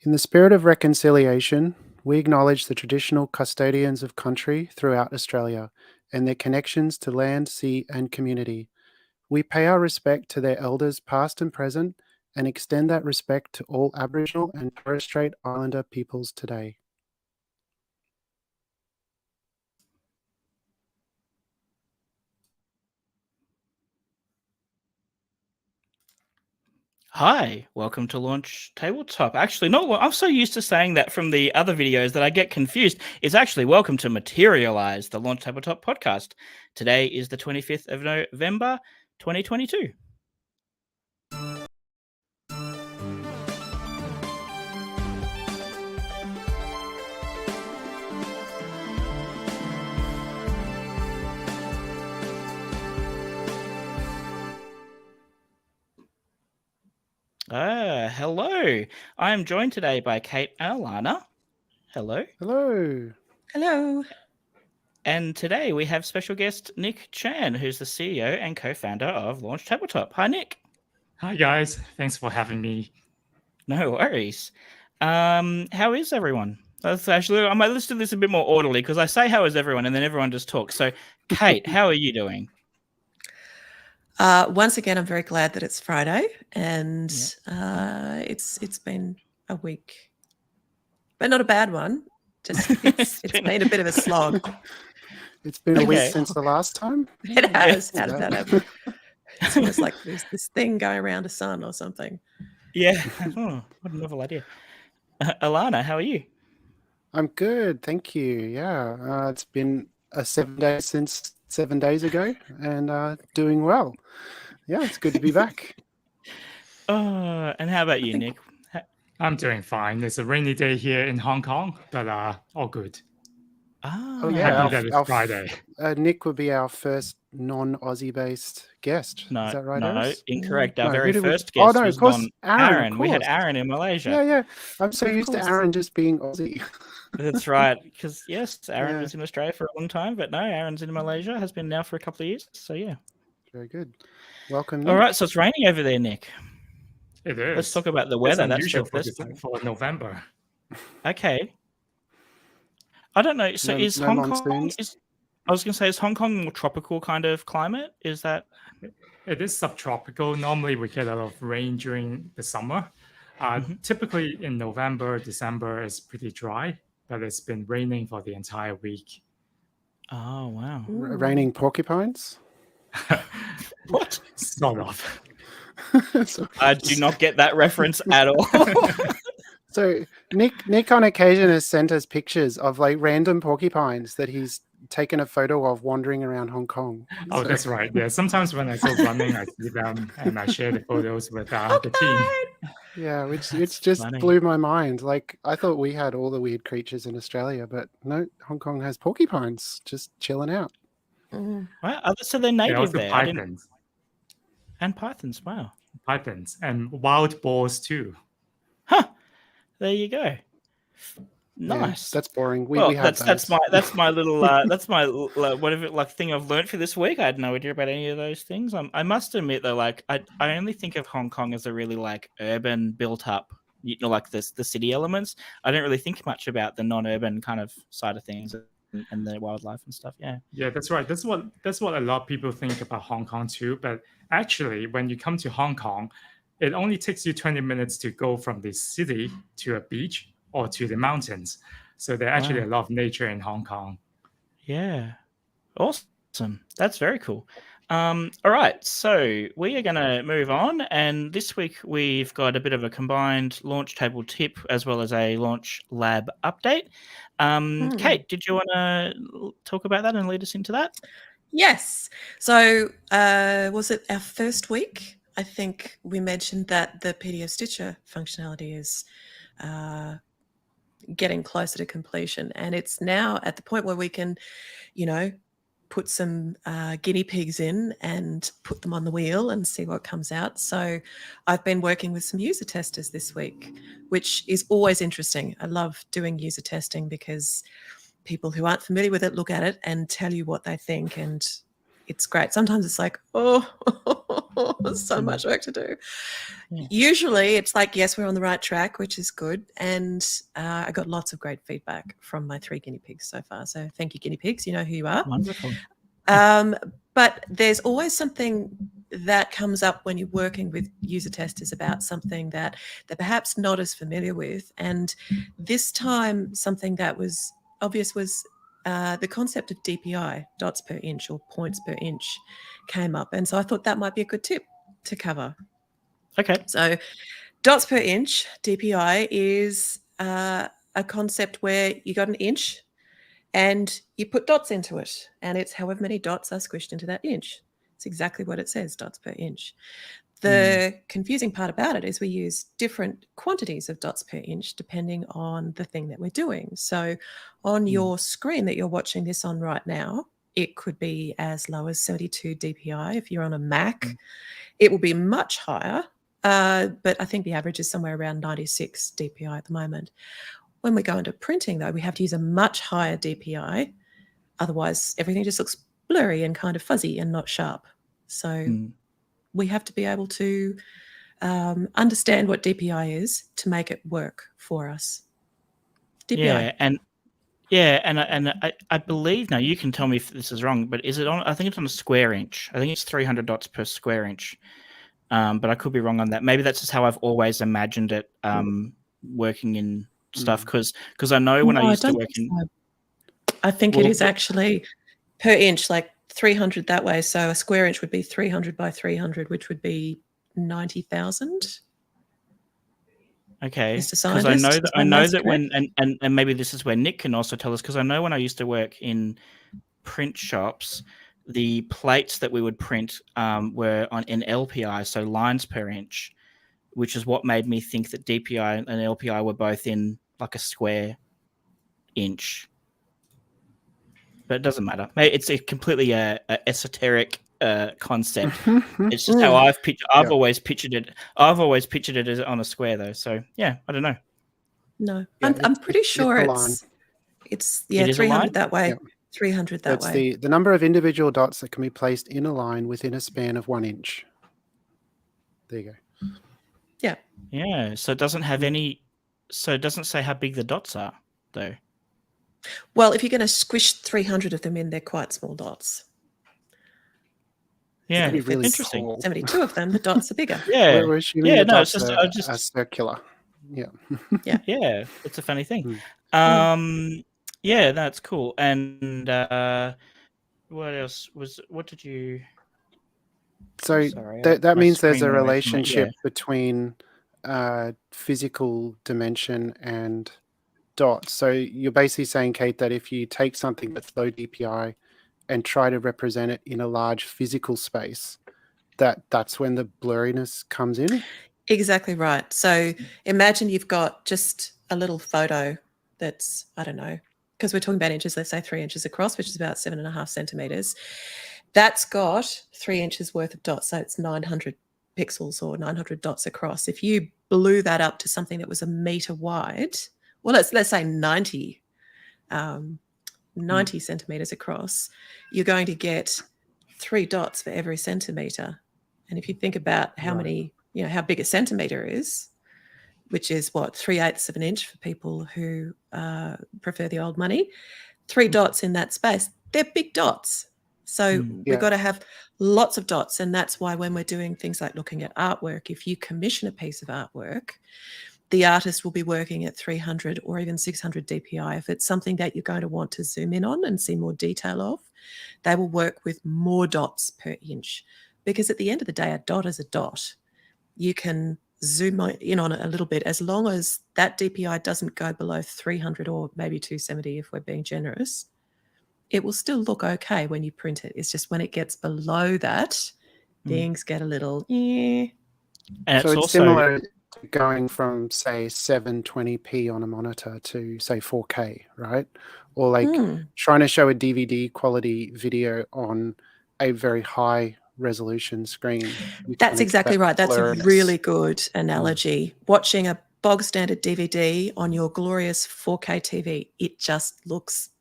In the spirit of reconciliation, we acknowledge the traditional custodians of country throughout Australia and their connections to land, sea, and community. We pay our respect to their elders, past and present, and extend that respect to all Aboriginal and Torres Strait Islander peoples today. Hi, welcome to Launch Tabletop. Actually, no, I'm so used to saying that from the other videos that I get confused. It's actually welcome to Materialise, the Launch Tabletop podcast. Today is the 25th of November, 2022. Hello. I am joined today by Kate and Alana. Hello. Hello. Hello. And today we have special guest Nick Chan, who's the CEO and co-founder of Launch Tabletop. Hi, Nick. Hi, guys. Thanks for having me. No worries. How is everyone? That's actually, I might listen to this a bit more orderly because I say how is everyone and then everyone just talks. So, Kate, how are you doing? Once again, I'm very glad that it's Friday, and it's been a week, but not a bad one. Just it's been a bit of a slog. It's been a week since the last time. It has. How did that happen? It's almost like there's this thing going around the sun or something. Yeah. Oh, what a novel idea. Alana, how are you? I'm good, thank you. Yeah, it's been 7 days since 7 days ago, and doing well. Yeah, it's good to be back. And how about you, Nick? I'm doing fine. It's a rainy day here in Hong Kong, but all good. Oh yeah, Happy that it's Friday. Nick would be our first non-Aussie based guest. No, is that right? No, Aris? incorrect. Our No, very who did we- first guest no, was of course, Aaron. of We had course. Aaron in Malaysia. Yeah. I'm so Of used to course. Aaron just being Aussie. That's right. Because yes, Aaron Yeah. was in Australia for a long time, but no, Aaron's in Malaysia. Has been now for a couple of years. So yeah. Very good. Welcome, Nick. All right. So it's raining over there, Nick. It is. Let's talk about the It's weather. That's unusual the first thing. for November. Okay. I don't know. So is No Hong monsoons? Kong? I was going to say, is Hong Kong more tropical kind of climate? Is that? It is subtropical. Normally, we get a lot of rain during the summer. Typically, in November, December is pretty dry, but it's been raining for the entire week. Oh wow! Raining porcupines? What? Sort of. I do not get that reference at all. So Nick on occasion has sent us pictures of like random porcupines that he's taken a photo of wandering around Hong Kong. Oh, that's right. Yeah, sometimes when I go running, I see them and I share the photos with the team. Yeah, which That's just funny. blew my mind. Like I thought we had all the weird creatures in Australia, but no, Hong Kong has porcupines just chilling out. Mm. Wow. So they're There are native also there. pythons. And pythons. Wow. Pythons and wild boars too. Huh. There you go. Yeah, Nice. that's boring. We Well, have that's those. that's my little whatever like thing I've learned for this week. I had no idea about any of those things. I must admit though, like I only think of Hong Kong as a really like urban built up, like the city elements. I don't really think much about the non-urban kind of side of things and the wildlife and stuff. Yeah. Yeah, that's right. That's what a lot of people think about Hong Kong too. But actually, when you come to Hong Kong, it only takes you 20 minutes to go from the city to a beach or to the mountains. So there's actually Wow. a lot of nature in Hong Kong. Yeah. Awesome. That's very cool. All right. So we are going to move on. And this week we've got a bit of a combined launch table tip as well as a launch lab update. Kate, did you want to talk about that and lead us into that? Yes. So was it our first week? I think we mentioned that the PDF Stitcher functionality is getting closer to completion, and it's now at the point where we can, put some guinea pigs in and put them on the wheel and see what comes out. So I've been working with some user testers this week, which is always interesting. I love doing user testing because people who aren't familiar with it look at it and tell you what they think, and it's great. Sometimes it's like, oh, so much work to do. Yeah. Usually it's like, yes, we're on the right track, which is good. And I got lots of great feedback from my 3 guinea pigs so far. So thank you, guinea pigs. You know who you are. Wonderful. But there's always something that comes up when you're working with user testers about something that they're perhaps not as familiar with. And this time, something that was obvious was the concept of DPI, dots per inch or points per inch, came up. And so I thought that might be a good tip to cover. Okay. So dots per inch, DPI, is a concept where you got an inch and you put dots into it, and it's however many dots are squished into that inch. It's exactly what it says, dots per inch. The confusing part about it is we use different quantities of dots per inch depending on the thing that we're doing. So on your screen that you're watching this on right now, it could be as low as 72 DPI. If you're on a Mac, it will be much higher, but I think the average is somewhere around 96 DPI at the moment. When we go into printing, though, we have to use a much higher DPI. Otherwise, everything just looks blurry and kind of fuzzy and not sharp. So we have to be able to understand what DPI is to make it work for us. DPI. And I believe, now you can tell me if this is wrong, but is it on? I think it's on a square inch. I think it's 300 dots per square inch. But I could be wrong on that. Maybe that's just how I've always imagined it working in stuff. Because I know when I used to work in, I think it is actually per inch, like 300 that way. So a square inch would be 300 by 300, which would be 90,000. Okay, Mr. because I know Scientist, that when and maybe this is where Nick can also tell us, because I know when I used to work in print shops, the plates that we would print were in LPI, so lines per inch, which is what made me think that DPI and LPI were both in like a square inch. But it doesn't matter. It's a completely esoteric concept. It's just how I've always pictured it. I've always pictured it as on a square, though. So yeah, I don't know. No, I'm pretty sure it's 300 that way. 300 that way. It's the number of individual dots that can be placed in a line within a span of 1 inch. There you go. Yeah. Yeah. So it doesn't have any. So it doesn't say how big the dots are, though. Well, if you're going to squish 300 of them in, they're quite small dots. Yeah, really interesting. small. 72 of them, the dots are bigger. Yeah, we're assuming the dots it's just are circular. Yeah. Yeah, it's a funny thing. Yeah, that's cool. And what else was? What did you? So Sorry, that my means there's screen a went away from me. relationship between physical dimension and dots. So you're basically saying, Kate, that if you take something that's low DPI and try to represent it in a large physical space, that's when the blurriness comes in? Exactly right. So imagine you've got just a little photo that's, I don't know, because we're talking about inches, let's say 3 inches across, which is about 7.5 centimeters. That's got 3 inches worth of dots. So it's 900 pixels or 900 dots across. If you blew that up to something that was a meter wide, well, let's say 90 centimeters across, you're going to get 3 dots for every centimeter. And if you think about how many, how big a centimeter is, which is what, 3/8 of an inch for people who prefer the old money, 3 dots in that space, they're big dots. So we've got to have lots of dots. And that's why when we're doing things like looking at artwork, if you commission a piece of artwork, the artist will be working at 300 or even 600 DPI. If it's something that you're going to want to zoom in on and see more detail of, they will work with more dots per inch. Because at the end of the day, a dot is a dot. You can zoom in on it a little bit, as long as that DPI doesn't go below 300 or maybe 270 if we're being generous. It will still look okay when you print it. It's just when it gets below that, things get a little, And so it's also similar to going from, say, 720p on a monitor to, say, 4K, right? Or like trying to show a DVD quality video on a very high resolution screen. That's exactly right. That's a really good analogy. Watching a bog standard DVD on your glorious 4K TV, it just looks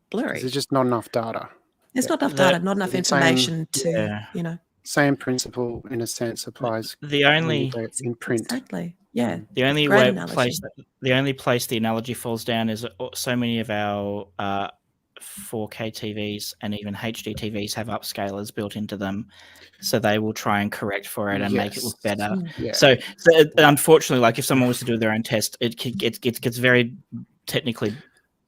blurry. There's just not enough data. There's not enough data, not enough information to, same principle in a sense applies The when you only go in print. Exactly. Yeah. the only Great place the analogy falls down is so many of our 4K TVs and even HD TVs have upscalers built into them, so they will try and correct for it and make it look Yes. better. Yeah. So unfortunately, like if someone was to do their own test, it gets very technically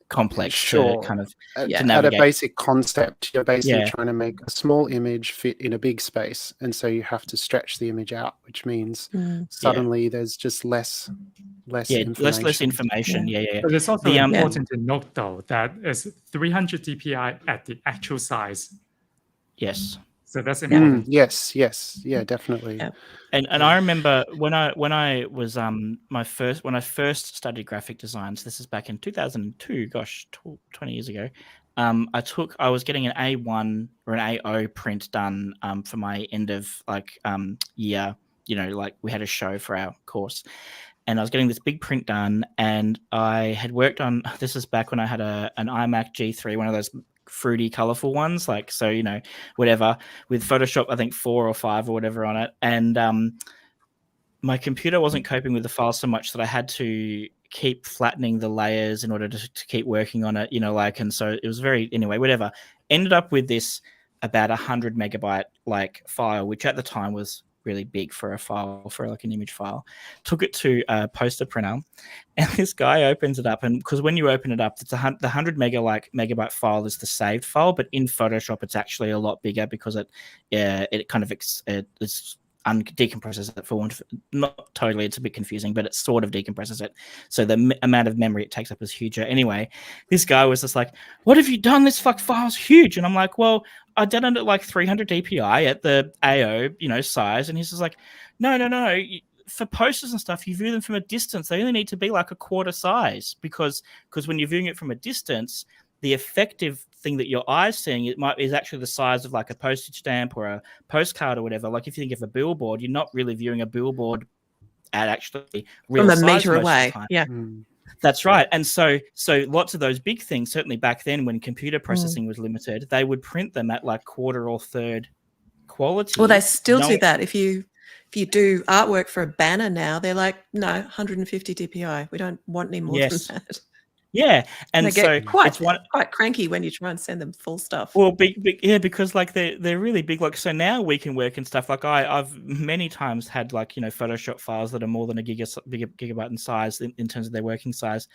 complex Sure. to kind of At, to at a navigate. basic concept, you're basically Yeah. trying to make a small image fit in a big space, and so you have to stretch the image out, which means suddenly there's just less information. less information. Yeah. But it's also The, important to note, though, that it's 300 dpi at the actual size. Yes. So that's important. Yes. Yeah, definitely. Yeah. And I remember when I was when I first studied graphic designs, this is back in 2002, gosh, 20 years ago. I was getting an A1 or an AO print done for my end of year, like we had a show for our course. And I was getting this big print done, and I had worked on, this is back when I had an iMac G3, one of those fruity, colorful ones, whatever, with Photoshop, I think 4 or 5 or whatever on it. And my computer wasn't coping with the file so much that I had to keep flattening the layers in order to keep working on it, and so it was anyway, whatever. Ended up with this about 100 megabyte file, which at the time was really big for a file, for an image file. Took it to a poster printer, and this guy opens it up, and because when you open it up, it's the 100 megabyte file is the saved file, but in Photoshop it's actually a lot bigger because it kind of it's decompresses it for not totally, it's a bit confusing, but it sort of decompresses it, so the amount of memory it takes up is huger. Anyway, this guy was just like, what have you done? This file's huge. And I'm like, well, I did it at 300 dpi at the AO size. And he's just like, no, for posters and stuff, you view them from a distance. They only need to be a quarter size, because when you're viewing it from a distance, the effective thing that your eye's seeing is actually the size of a postage stamp or a postcard or whatever. If you think of a billboard, you're not really viewing a billboard at actually real from a size meter most away. of the time. Yeah. That's right. And so lots of those big things, certainly back then when computer processing was limited, they would print them at quarter or third quality. Well, they still do that. If you do artwork for a banner now, they're like, no, 150 dpi. We don't want any more than that. Yeah, and they so get quite it's cranky when you try and send them full stuff. Well, because they're really big. So now we can work and stuff. I've many times had Photoshop files that are more than a gigabyte in size in terms of their working size,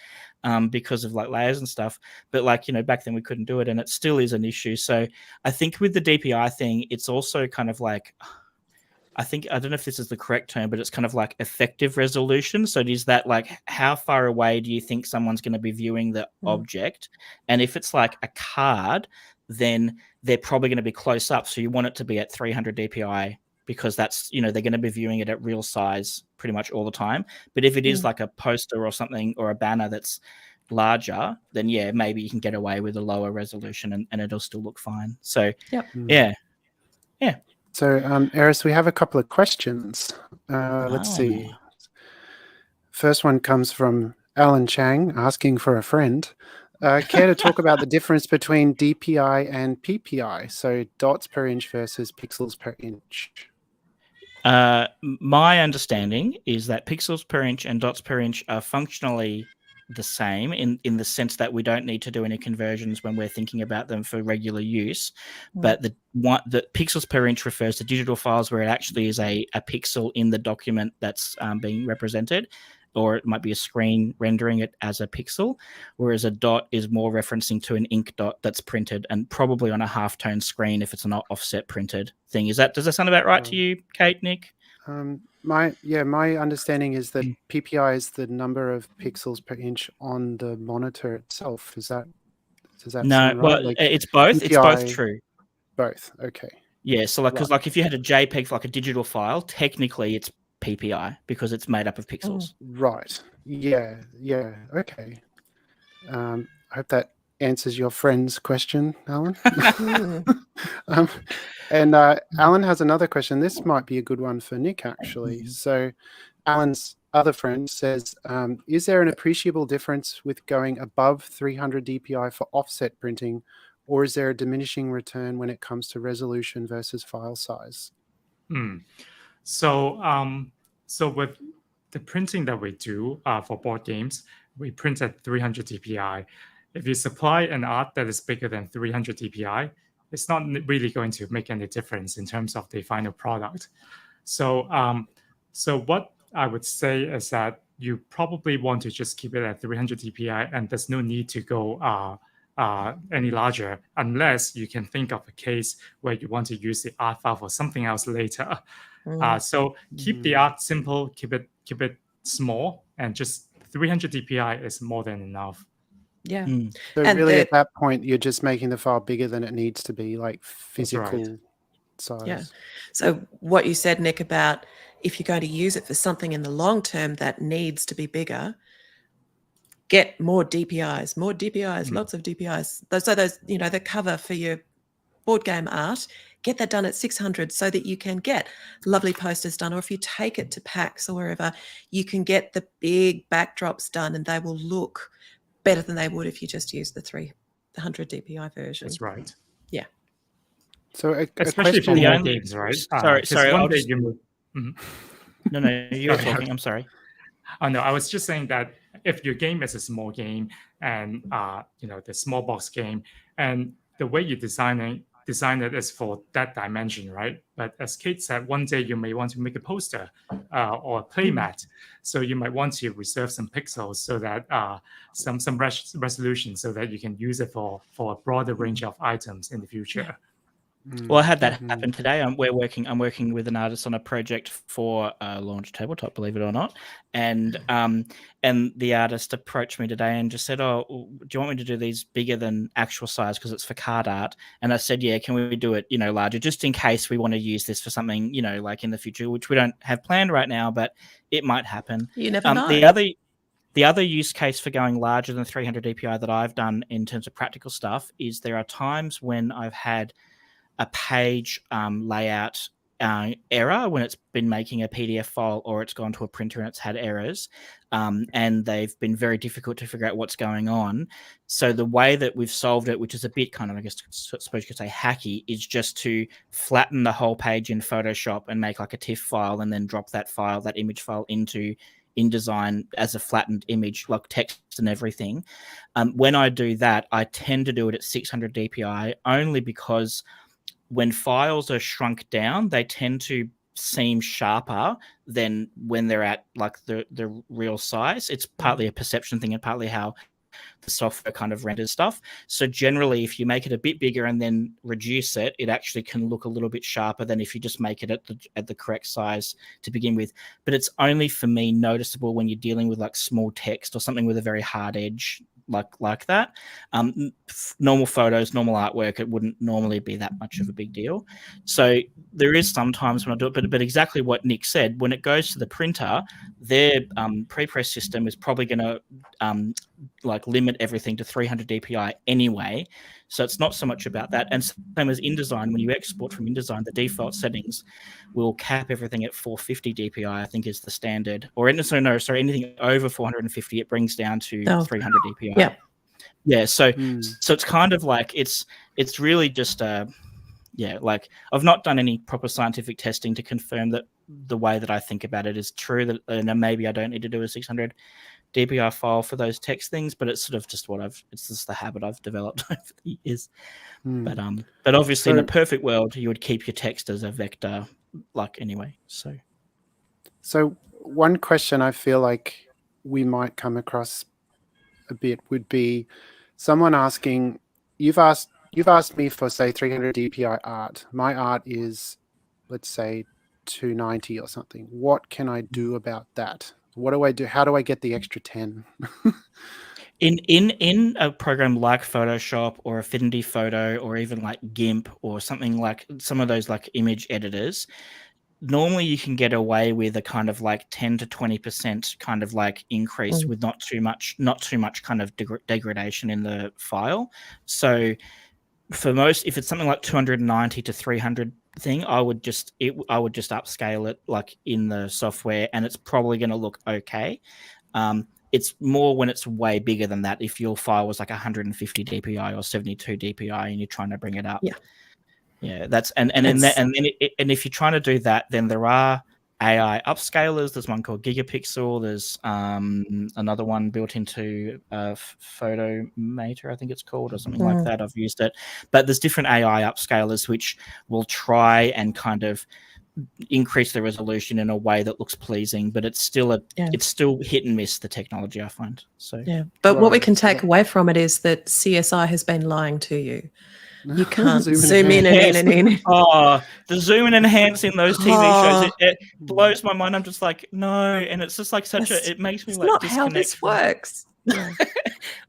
because of layers and stuff. But back then we couldn't do it, and it still is an issue. So I think with the DPI thing, it's also kind of I don't know if this is the correct term, but it's kind of effective resolution. So is that how far away do you think someone's going to be viewing the object? And if it's a card, then they're probably going to be close up. So you want it to be at 300 dpi, because that's, they're going to be viewing it at real size pretty much all the time. But if it is a poster or something, or a banner that's larger, then maybe you can get away with a lower resolution and it'll still look fine. So yeah. So, Eris, we have a couple of questions. Let's see. First one comes from Alan Chang, asking for a friend. Care to talk about the difference between DPI and PPI? So dots per inch versus pixels per inch. My understanding is that pixels per inch and dots per inch are functionally the same in the sense that we don't need to do any conversions when we're thinking about them for regular use. But the pixels per inch refers to digital files where it actually is a pixel in the document that's being represented, or it might be a screen rendering it as a pixel, whereas a dot is more referencing to an ink dot that's printed, and probably on a halftone screen if it's an offset printed thing. Does that sound about right to you, Kate, Nick? My understanding is that PPI is the number of pixels per inch on the monitor itself. Does that sound right? Well, it's both. PPI, it's both true. Both. Okay. Yeah. So because if you had a JPEG, a digital file, technically it's PPI because it's made up of pixels. Right. Yeah. Okay. I hope that answers your friend's question, Alan. And Alan has another question. This might be a good one for Nick, actually. So Alan's other friend says, is there an appreciable difference with going above 300 dpi for offset printing, or is there a diminishing return when it comes to resolution versus file size? So with the printing that we do for board games, we print at 300 dpi. If you supply an art that is bigger than 300 dpi, it's not really going to make any difference in terms of the final product. So what I would say is that you probably want to just keep it at 300 dpi, and there's no need to go any larger, unless you can think of a case where you want to use the art file for something else later. So keep the art simple, keep it small, and just 300 dpi is more than enough. Yeah. So And really, the- at that point, you're just making the file bigger than it needs to be, like That's right. physical size. Yeah. So what you said, Nick, about if you're going to use it for something in the long term that needs to be bigger, get more DPIs, lots of DPIs. So those, the cover for your board game art, get that done at 600 so that you can get lovely posters done. Or if you take it to PAX or wherever, you can get the big backdrops done, and they will look better than they would if you just use the 300 DPI version. That's right. Yeah. So a Especially for question. more games, right? Sorry, 'Cause sorry, one I'll day just- you move. No, you're Sorry. talking. I'm sorry. Oh no, I was just saying that if your game is a small game and the small box game, and the way you design it is for that dimension, right? But as Kate said, one day you may want to make a poster or a play mat, so you might want to reserve some pixels so that some resolution so that you can use it for a broader range of items in the future. Well, I had that happen today. I'm working with an artist on a project for Launch Tabletop, believe it or not, and the artist approached me today and just said, "Oh, do you want me to do these bigger than actual size because it's for card art?" And I said, "Yeah, can we do it, larger, just in case we want to use this for something, like in the future, which we don't have planned right now, but it might happen." You never know. The other use case for going larger than 300 DPI that I've done in terms of practical stuff is there are times when I've had a page layout error when it's been making a PDF file, or it's gone to a printer and it's had errors, and they've been very difficult to figure out what's going on. So the way that we've solved it, which is a bit kind of, I suppose you could say hacky, is just to flatten the whole page in Photoshop and make like a TIFF file, and then drop that image file into InDesign as a flattened image, like text and everything. When I do that, I tend to do it at 600 DPI only because when files are shrunk down, they tend to seem sharper than when they're at like the real size. It's partly a perception thing and partly how the software kind of renders stuff. So generally, if you make it a bit bigger and then reduce it, it actually can look a little bit sharper than if you just make it at the correct size to begin with. But it's only, for me, noticeable when you're dealing with like small text or something with a very hard edge like that. Normal photos, normal artwork, it wouldn't normally be that much of a big deal. So there is sometimes when I do it, but exactly what Nick said, when it goes to the printer, their pre-press system is probably going to limit everything to 300 DPI anyway. So it's not so much about that. And same as InDesign, when you export from InDesign, the default settings will cap everything at 450 DPI, I think is the standard. Or anything over 450, it brings down to 300 DPI. Yeah. So it's kind of like it's really just I've not done any proper scientific testing to confirm that the way that I think about it is true, that maybe I don't need to do a 600 DPI file for those text things, but it's sort of just it's just the habit I've developed over the years. But obviously in a perfect world, you would keep your text as a vector anyway. So one question I feel like we might come across a bit would be someone asking, you've asked me for, say, 300 DPI art. My art is, let's say, 290 or something. What can I do about that? What do I do? How do I get the extra 10? In a program like Photoshop or Affinity Photo or even like GIMP or something like some of those like image editors, normally you can get away with a kind of like 10 to 20% kind of like increase with not too much kind of degradation in the file. So for most, if it's something like 290 to 300 thing, I would just upscale it like in the software, and it's probably going to look okay. It's more when it's way bigger than that. If your file was like 150 DPI or 72 DPI and you're trying to bring it up. Yeah, that's and if you're trying to do that, then there are AI upscalers. There's one called Gigapixel. There's another one built into Photomator, I think it's called, or something like that. I've used it, but there's different AI upscalers which will try and kind of increase the resolution in a way that looks pleasing, but it's still it's still hit and miss, the technology, I find. So but what we can take away from it is that CSI has been lying to you. You can't zoom in and in. Oh, the zoom and enhance in those TV shows, it blows my mind. I'm just like, no, and it's just like it makes me like not disconnect. how this works.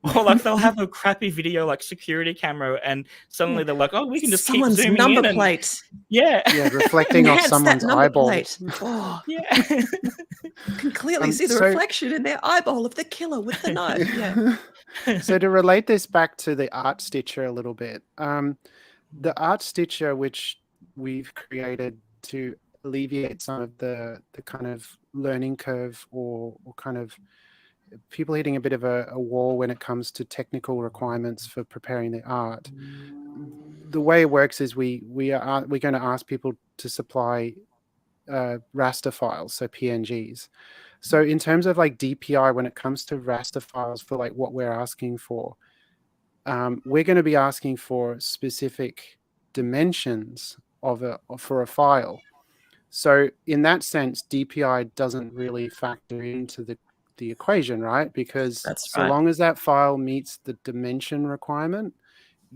Or like they'll have a crappy video like security camera, and suddenly they're like, oh, we can just someone's keep zooming number in plate. Reflecting off someone's eyeball. Oh, yeah. You can clearly see the reflection in their eyeball of the killer with the knife. Yeah. So to relate this back to the Art Stitcher a little bit, the Art Stitcher, which we've created to alleviate some of the kind of learning curve or kind of people hitting a bit of a wall when it comes to technical requirements for preparing the art. The way it works is we're going to ask people to supply raster files, so PNGs. So in terms of like DPI, when it comes to raster files for like what we're asking for, we're going to be asking for specific dimensions for a file. So in that sense, DPI doesn't really factor into the equation, right? Because long as that file meets the dimension requirement,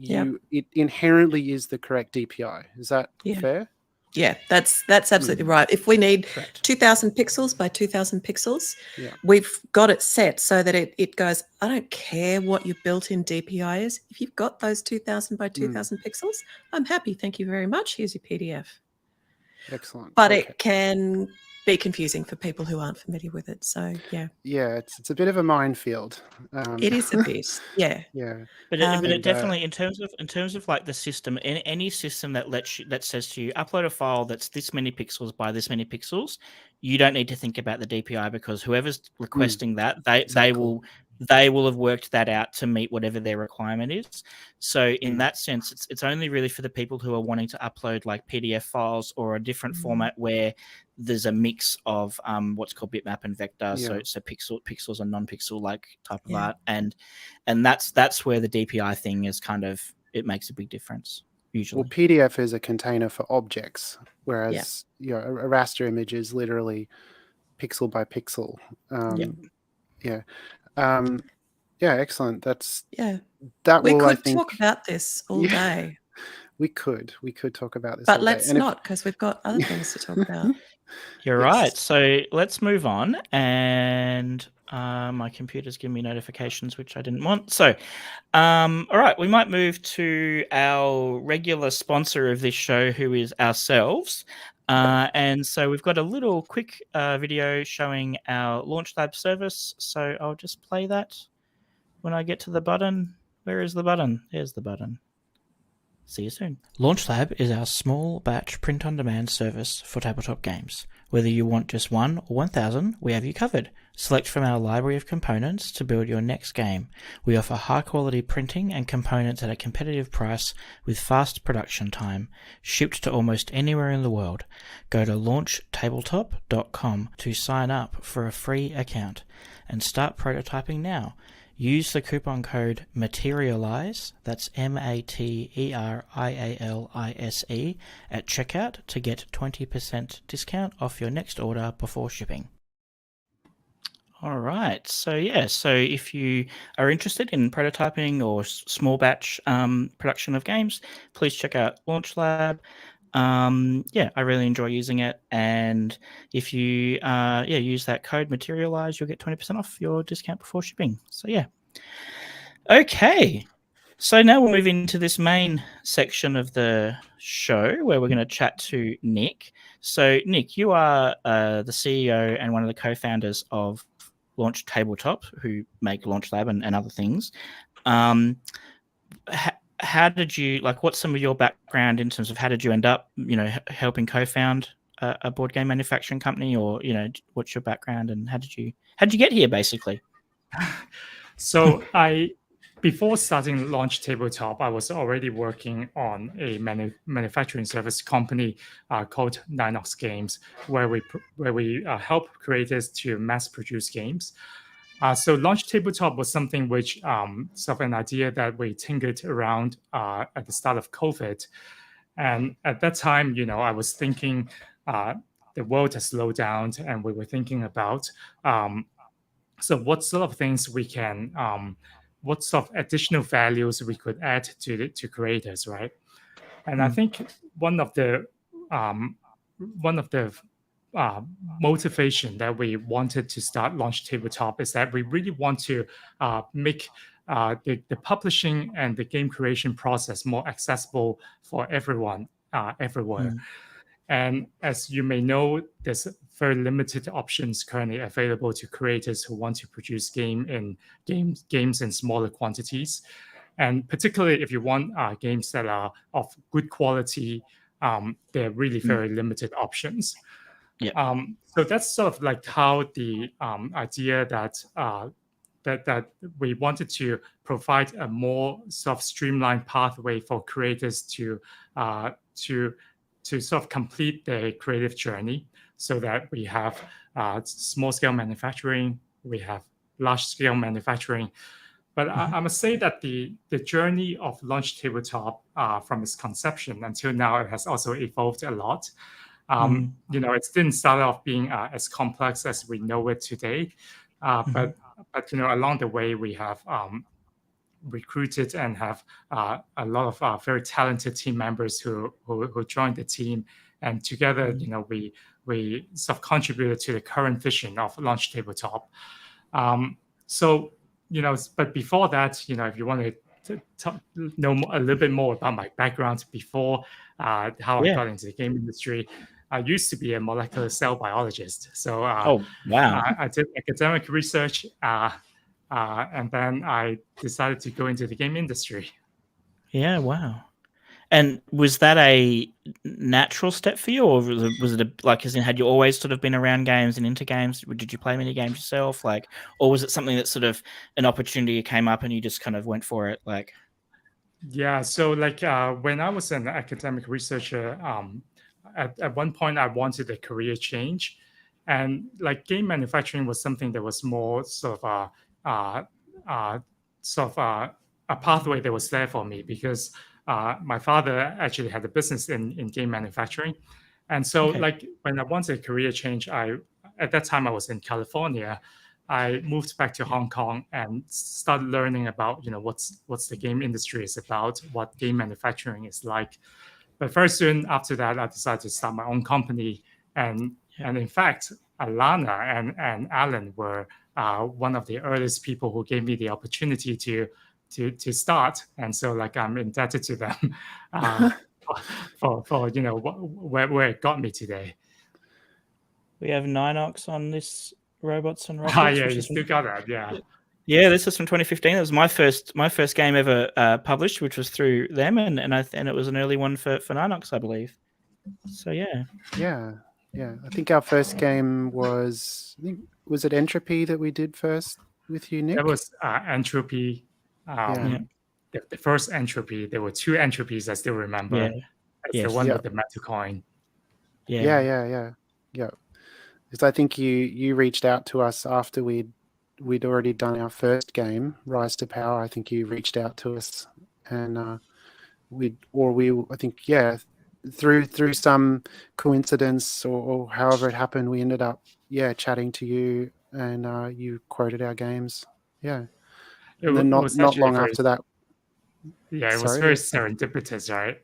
it inherently is the correct DPI. Is that fair? Yeah, that's absolutely right. If we need 2,000 pixels by 2,000 pixels, we've got it set so that it goes, I don't care what your built-in DPI is. If you've got those 2,000 by 2,000 pixels, I'm happy. Thank you very much. Here's your PDF. Excellent. But it can be confusing for people who aren't familiar with it. So it's a bit of a minefield. It is a bit, But it definitely, in terms of like the system, any system that says to you upload a file that's this many pixels by this many pixels, you don't need to think about the DPI, because whoever's requesting that they will have worked that out to meet whatever their requirement is. So in that sense, it's only really for the people who are wanting to upload like PDF files or a different format where there's a mix of what's called bitmap and vector, so pixels and non-pixel like type of art, and that's where the DPI thing is kind of, it makes a big difference usually. Well, PDF is a container for objects, whereas a raster image is literally pixel by pixel. Excellent. We could talk about this all day. We could talk about this, but let's not, because we've got other things to talk about. You're right. So let's move on. And my computer's giving me notifications, which I didn't want. So, all right, we might move to our regular sponsor of this show, who is ourselves. And so we've got a little quick video showing our Launch Lab service. So I'll just play that when I get to the button. Where is the button? There's the button. See you soon. Launch Lab is our small batch print-on-demand service for tabletop games. Whether you want just 1 or 1,000, we have you covered. Select from our library of components to build your next game. We offer high-quality printing and components at a competitive price with fast production time, shipped to almost anywhere in the world. Go to launchtabletop.com to sign up for a free account and start prototyping now. Use the coupon code Materialise, that's MATERIALISE, at checkout to get 20% discount off your next order before shipping. All right. So if you are interested in prototyping or small batch production of games, please check out Launch Lab. I really enjoy using it, and if you use that code Materialise, you'll get 20% off your discount before shipping. So okay, so now we'll move into this main section of the show where we're going to chat to Nick. So Nick, you are the CEO and one of the co-founders of Launch Tabletop, who make Launch Lab and other things. How did you, what's some of your background in terms of how did you end up, helping co-found a board game manufacturing company, or, what's your background and how did you get here basically? So I before starting Launch Tabletop, I was already working on a manufacturing service company called Ninox Games, where we help creators to mass produce games. So Launch Tabletop was something which sort of an idea that we tinkered around at the start of COVID. And at that time, I was thinking the world has slowed down, and we were thinking about so what sort of things we can, what sort of additional values we could add to creators, right? And I think one of the um, motivation that we wanted to start Launch Tabletop is that we really want to make the publishing and the game creation process more accessible for everyone everywhere. And as you may know, there's very limited options currently available to creators who want to produce games in smaller quantities. And particularly if you want games that are of good quality, there are really very limited options. Yep. So that's sort of like how the idea that that we wanted to provide a more sort of streamlined pathway for creators to sort of complete their creative journey, so that we have small scale manufacturing, we have large scale manufacturing. But I must say that the journey of Launch Tabletop from its conception until now, it has also evolved a lot. It didn't start off being as complex as we know it today, but along the way we have recruited and have a lot of very talented team members who joined the team, and together we sort of contributed to the current vision of Launch Tabletop. But before that, if you want to know a little bit more about my background before how I got into the game industry, I used to be a molecular cell biologist. So I did academic research, and then I decided to go into the game industry. Yeah, wow. And was that a natural step for you, or was it like, as in, had you always sort of been around games and into games? Did you play many games yourself, or was it something that sort of an opportunity came up and you just kind of went for it, like? Yeah, so when I was an academic researcher, at one point I wanted a career change, and game manufacturing was something that was more sort of a pathway that was there for me, because my father actually had a business in game manufacturing. And so when I wanted a career change, at that time I was in California. I moved back to Hong Kong and started learning about what's the game industry is about, what game manufacturing is like. But very soon after that, I decided to start my own company. And in fact, Alana and Alan were one of the earliest people who gave me the opportunity to start. And so I'm indebted to them for where it got me today. We have Ninox on this Robots and Rockets. Yeah, you still got that, yeah. Yeah, this is from 2015. It was my first game ever published, which was through them, and it was an early one for Ninox, I believe. So yeah. I think our first game was it Entropy that we did first with you, Nick? That was Entropy. The first Entropy. There were two Entropies, I still remember. Yeah. That's the one with the metal coin. Yeah. Because I think you reached out to us after we'd already done our first game, Rise to Power. I think you reached out to us, and through some coincidence or however it happened, we ended up chatting to you, and you quoted our games. Yeah. And then not long after that. Yeah, it was very serendipitous, right?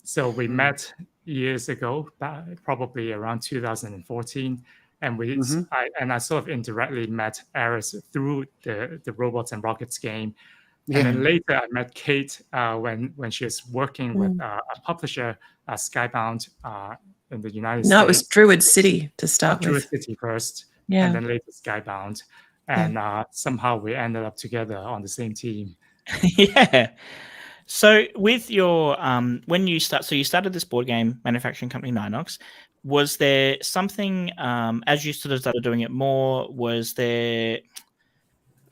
So we met years ago, probably around 2014, and I sort of indirectly met Aris through the Robots and Rockets game. And then later I met Kate when she was working with a publisher, Skybound, in the United States. No, it was Druid City to start with. Druid City first, and then later Skybound. And somehow we ended up together on the same team. Yeah. So with your you started this board game manufacturing company, Ninox. Was there something as you sort of started doing it more? Was there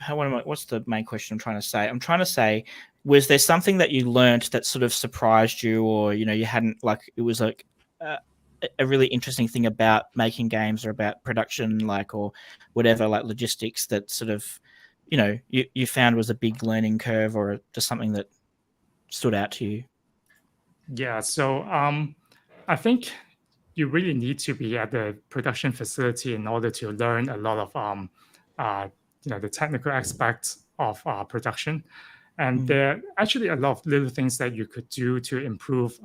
what's the main question I'm trying to say? I'm trying to say, was there something that you learnt that sort of surprised you, or you hadn't, like, it was like a really interesting thing about making games or about production, like, or whatever, like logistics, that sort of you found was a big learning curve, or just something that stood out to you? Yeah, so I think you really need to be at the production facility in order to learn a lot of the technical aspects of production. And there are actually a lot of little things that you could do to improve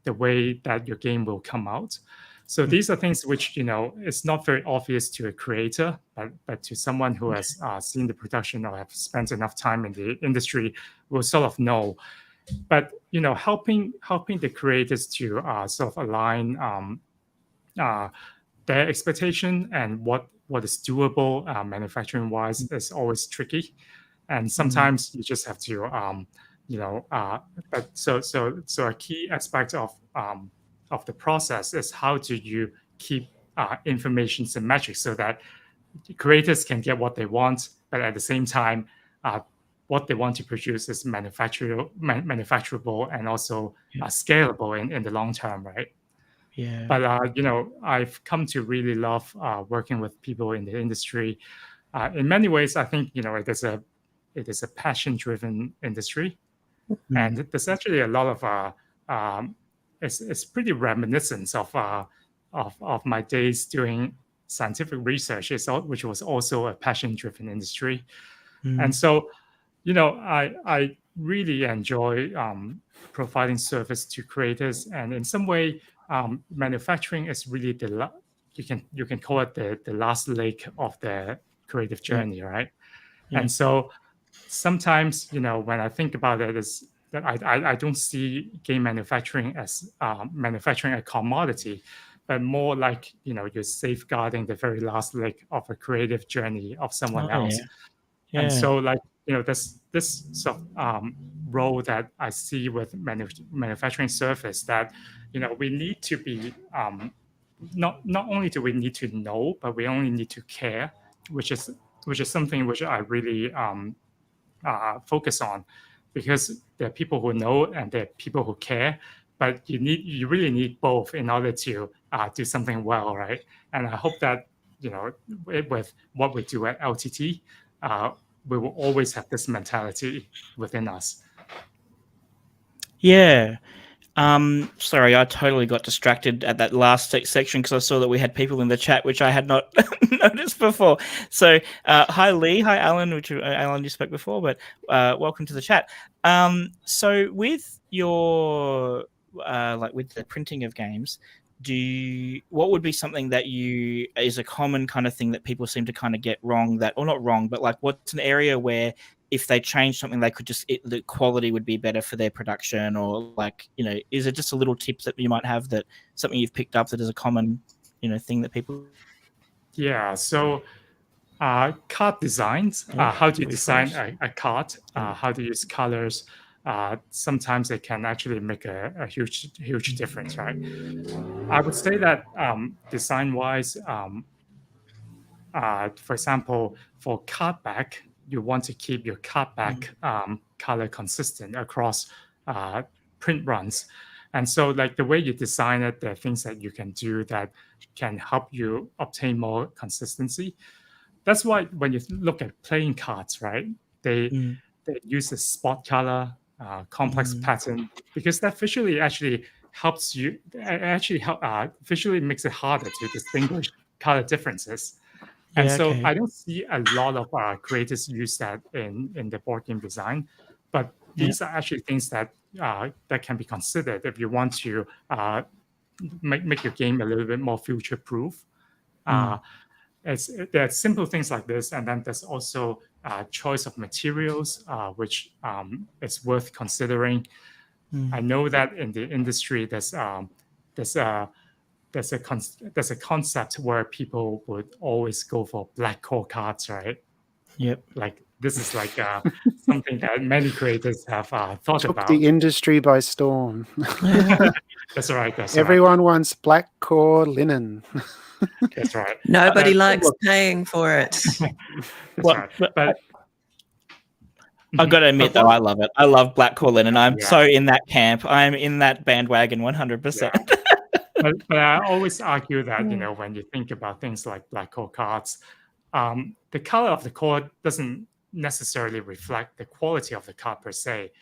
the way that your game will come out. So these are things which it's not very obvious to a creator, but to someone who has seen the production or have spent enough time in the industry will sort of know. But helping the creators to sort of align their expectation and what is doable manufacturing wise is always tricky, and sometimes you just have to but so a key aspect of the process is how do you keep information symmetric so that creators can get what they want, but at the same time what they want to produce is manufacturable and also scalable in the long term, right? Yeah. But I've come to really love working with people in the industry. In many ways, I think it is a passion-driven industry, and there's actually a lot of it's pretty reminiscent of my days doing scientific research, which was also a passion-driven industry. And so I really enjoy providing service to creators, and in some way, manufacturing is really you can call it the last leg of the creative journey, right? And so sometimes when I think about it, is that I don't see game manufacturing as manufacturing a commodity, but more like you're safeguarding the very last leg of a creative journey of someone else. And so like this sort of role that I see with manufacturing service, that we need to be not only do we need to know, but we only need to care, which is something which I really focus on, because there are people who know and there are people who care, but you really need both in order to do something well, right? And I hope that with what we do at LTT, we will always have this mentality within us. Yeah. Sorry, I totally got distracted at that last section because I saw that we had people in the chat, which I had not noticed before. So, hi Lee, hi Alan, which Alan you spoke before, but welcome to the chat. So with your like with the printing of games, what would be something that is a common kind of thing that people seem to kind of get wrong, or not wrong, but like what's an area where if they change something, they could the quality would be better for their production, or like, is it just a little tip that you might have, that something you've picked up that is a common, thing that people? Yeah. So card designs, how do you design a card? How to use colors? Sometimes it can actually make a huge difference, right? I would say that design-wise, for example, for card back, you want to keep your card back color consistent across print runs. And so like the way you design it, there are things that you can do that can help you obtain more consistency. That's why when you look at playing cards, right, they use a spot color, complex pattern, because that visually actually helps you, visually makes it harder to distinguish color differences. And so I don't see a lot of creators use that in the board game design, but these are actually things that that can be considered if you want to make your game a little bit more future proof. There are simple things like this, and then there's also choice of materials, which is worth considering. I know that in the industry there's a concept where people would always go for black core cards, right? Yep. Like this is like something that many creators have thought Took about. the industry by storm. That's right. Everyone wants black core linen. That's right. Nobody likes paying for it. That's right. But I've got to admit, though, I love it. I love black core linen. I'm Yeah. so in that camp. I'm in that bandwagon 100%. But I always argue that, when you think about things like black core cards, the color of the core doesn't necessarily reflect the quality of the card per se.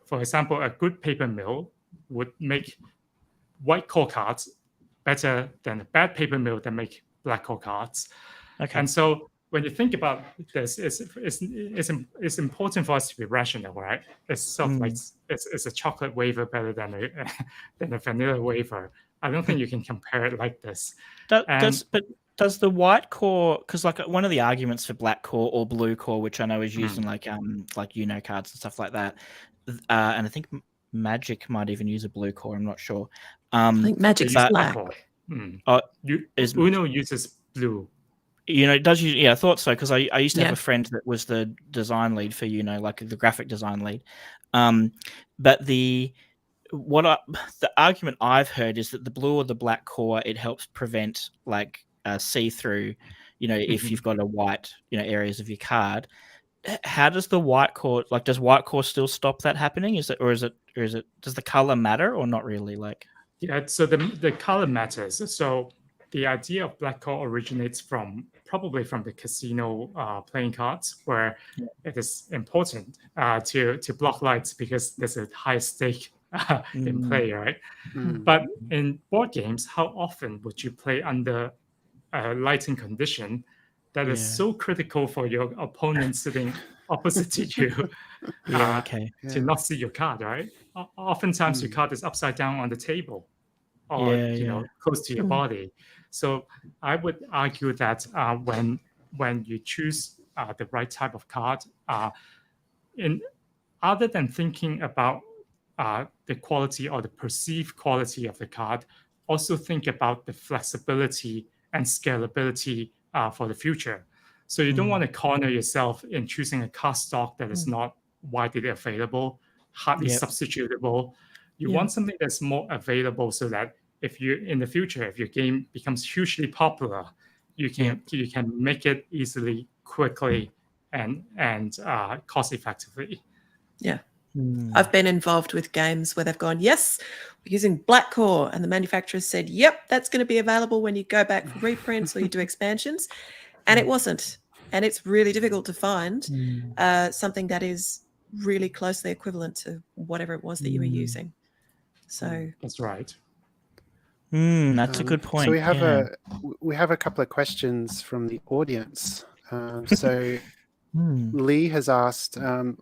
For example, a good paper mill would make white core cards better than a bad paper mill that make black core cards. Okay. And so when you think about this, it's important for us to be rational, right? It's sort of like it's a chocolate wafer better than a vanilla wafer. I don't think you can compare it like this. Does the white core, because like one of the arguments for black core or blue core, which I know is used in like cards and stuff like that, and I think Magic might even use a blue core. I'm not sure. I think Magic's black. Uno uses blue. It does use. Yeah, I thought so because I used to have a friend that was the design lead for like the graphic design lead. But the argument I've heard is that the blue or the black core, it helps prevent like see-through. If you've got a white areas of your card. How does the white core, like, does white core still stop that happening? Does the color matter or not really? Like, yeah, so the color matters. So the idea of black core originates probably from the casino playing cards, where it is important to block lights because there's a high stake in play, right? But in board games, how often would you play under a lighting condition that is so critical for your opponent sitting opposite to you to not see your card, right? Oftentimes your card is upside down on the table or close to your body. So I would argue that when you choose the right type of card, other than thinking about the quality or the perceived quality of the card, also think about the flexibility and scalability for the future. So you don't want to corner yourself in choosing a card stock that is not widely available, hardly substitutable. You want something that's more available so that if your game becomes hugely popular, you can make it easily, quickly, and cost effectively. Yeah. I've been involved with games where they've gone, yes, we're using black core, and the manufacturers said, yep, that's going to be available when you go back for reprints or you do expansions, and it wasn't. And it's really difficult to find something that is really closely equivalent to whatever it was that you were using. So that's right. That's a good point. So we have a couple of questions from the audience. Lee has asked,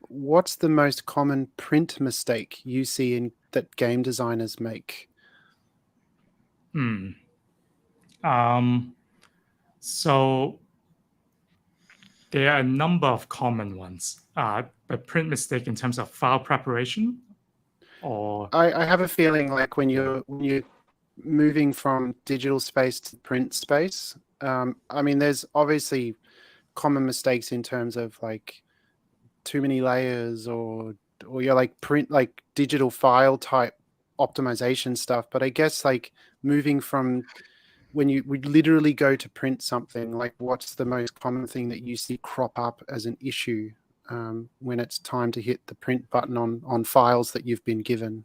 what's the most common print mistake you see that game designers make? So there are a number of common ones. But print mistake in terms of file preparation, or I have a feeling like when you're moving from digital space to print space, I mean, there's obviously common mistakes in terms of like too many layers or you're like print like digital file type optimization stuff. But I guess like moving from when you would literally go to print something, like what's the most common thing that you see crop up as an issue when it's time to hit the print button on files that you've been given?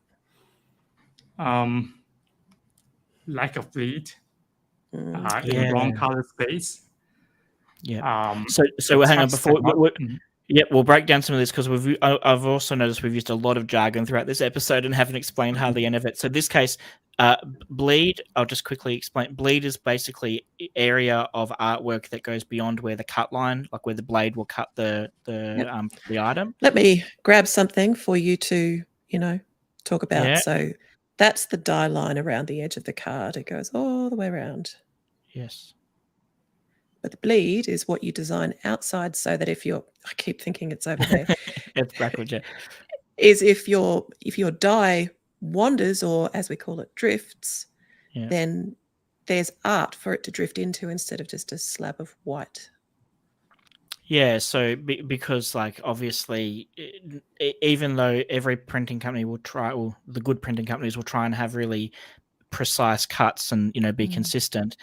Lack of bleed in wrong color space. So hang on before. We'll break down some of this because I've also noticed we've used a lot of jargon throughout this episode and haven't explained hardly any of it. So this case, bleed, I'll just quickly explain. Bleed is basically area of artwork that goes beyond where the cut line, like where the blade will cut the item. Let me grab something for you to, talk about. Yeah. So that's the die line around the edge of the card. It goes all the way around. Yes. But the bleed is what you design outside so that I keep thinking it's over there. It's backwards, Is if your die wanders, or as we call it, drifts, then there's art for it to drift into instead of just a slab of white. Yeah, so because like obviously, even though every printing company will try, or the good printing companies will try and have really precise cuts and be consistent,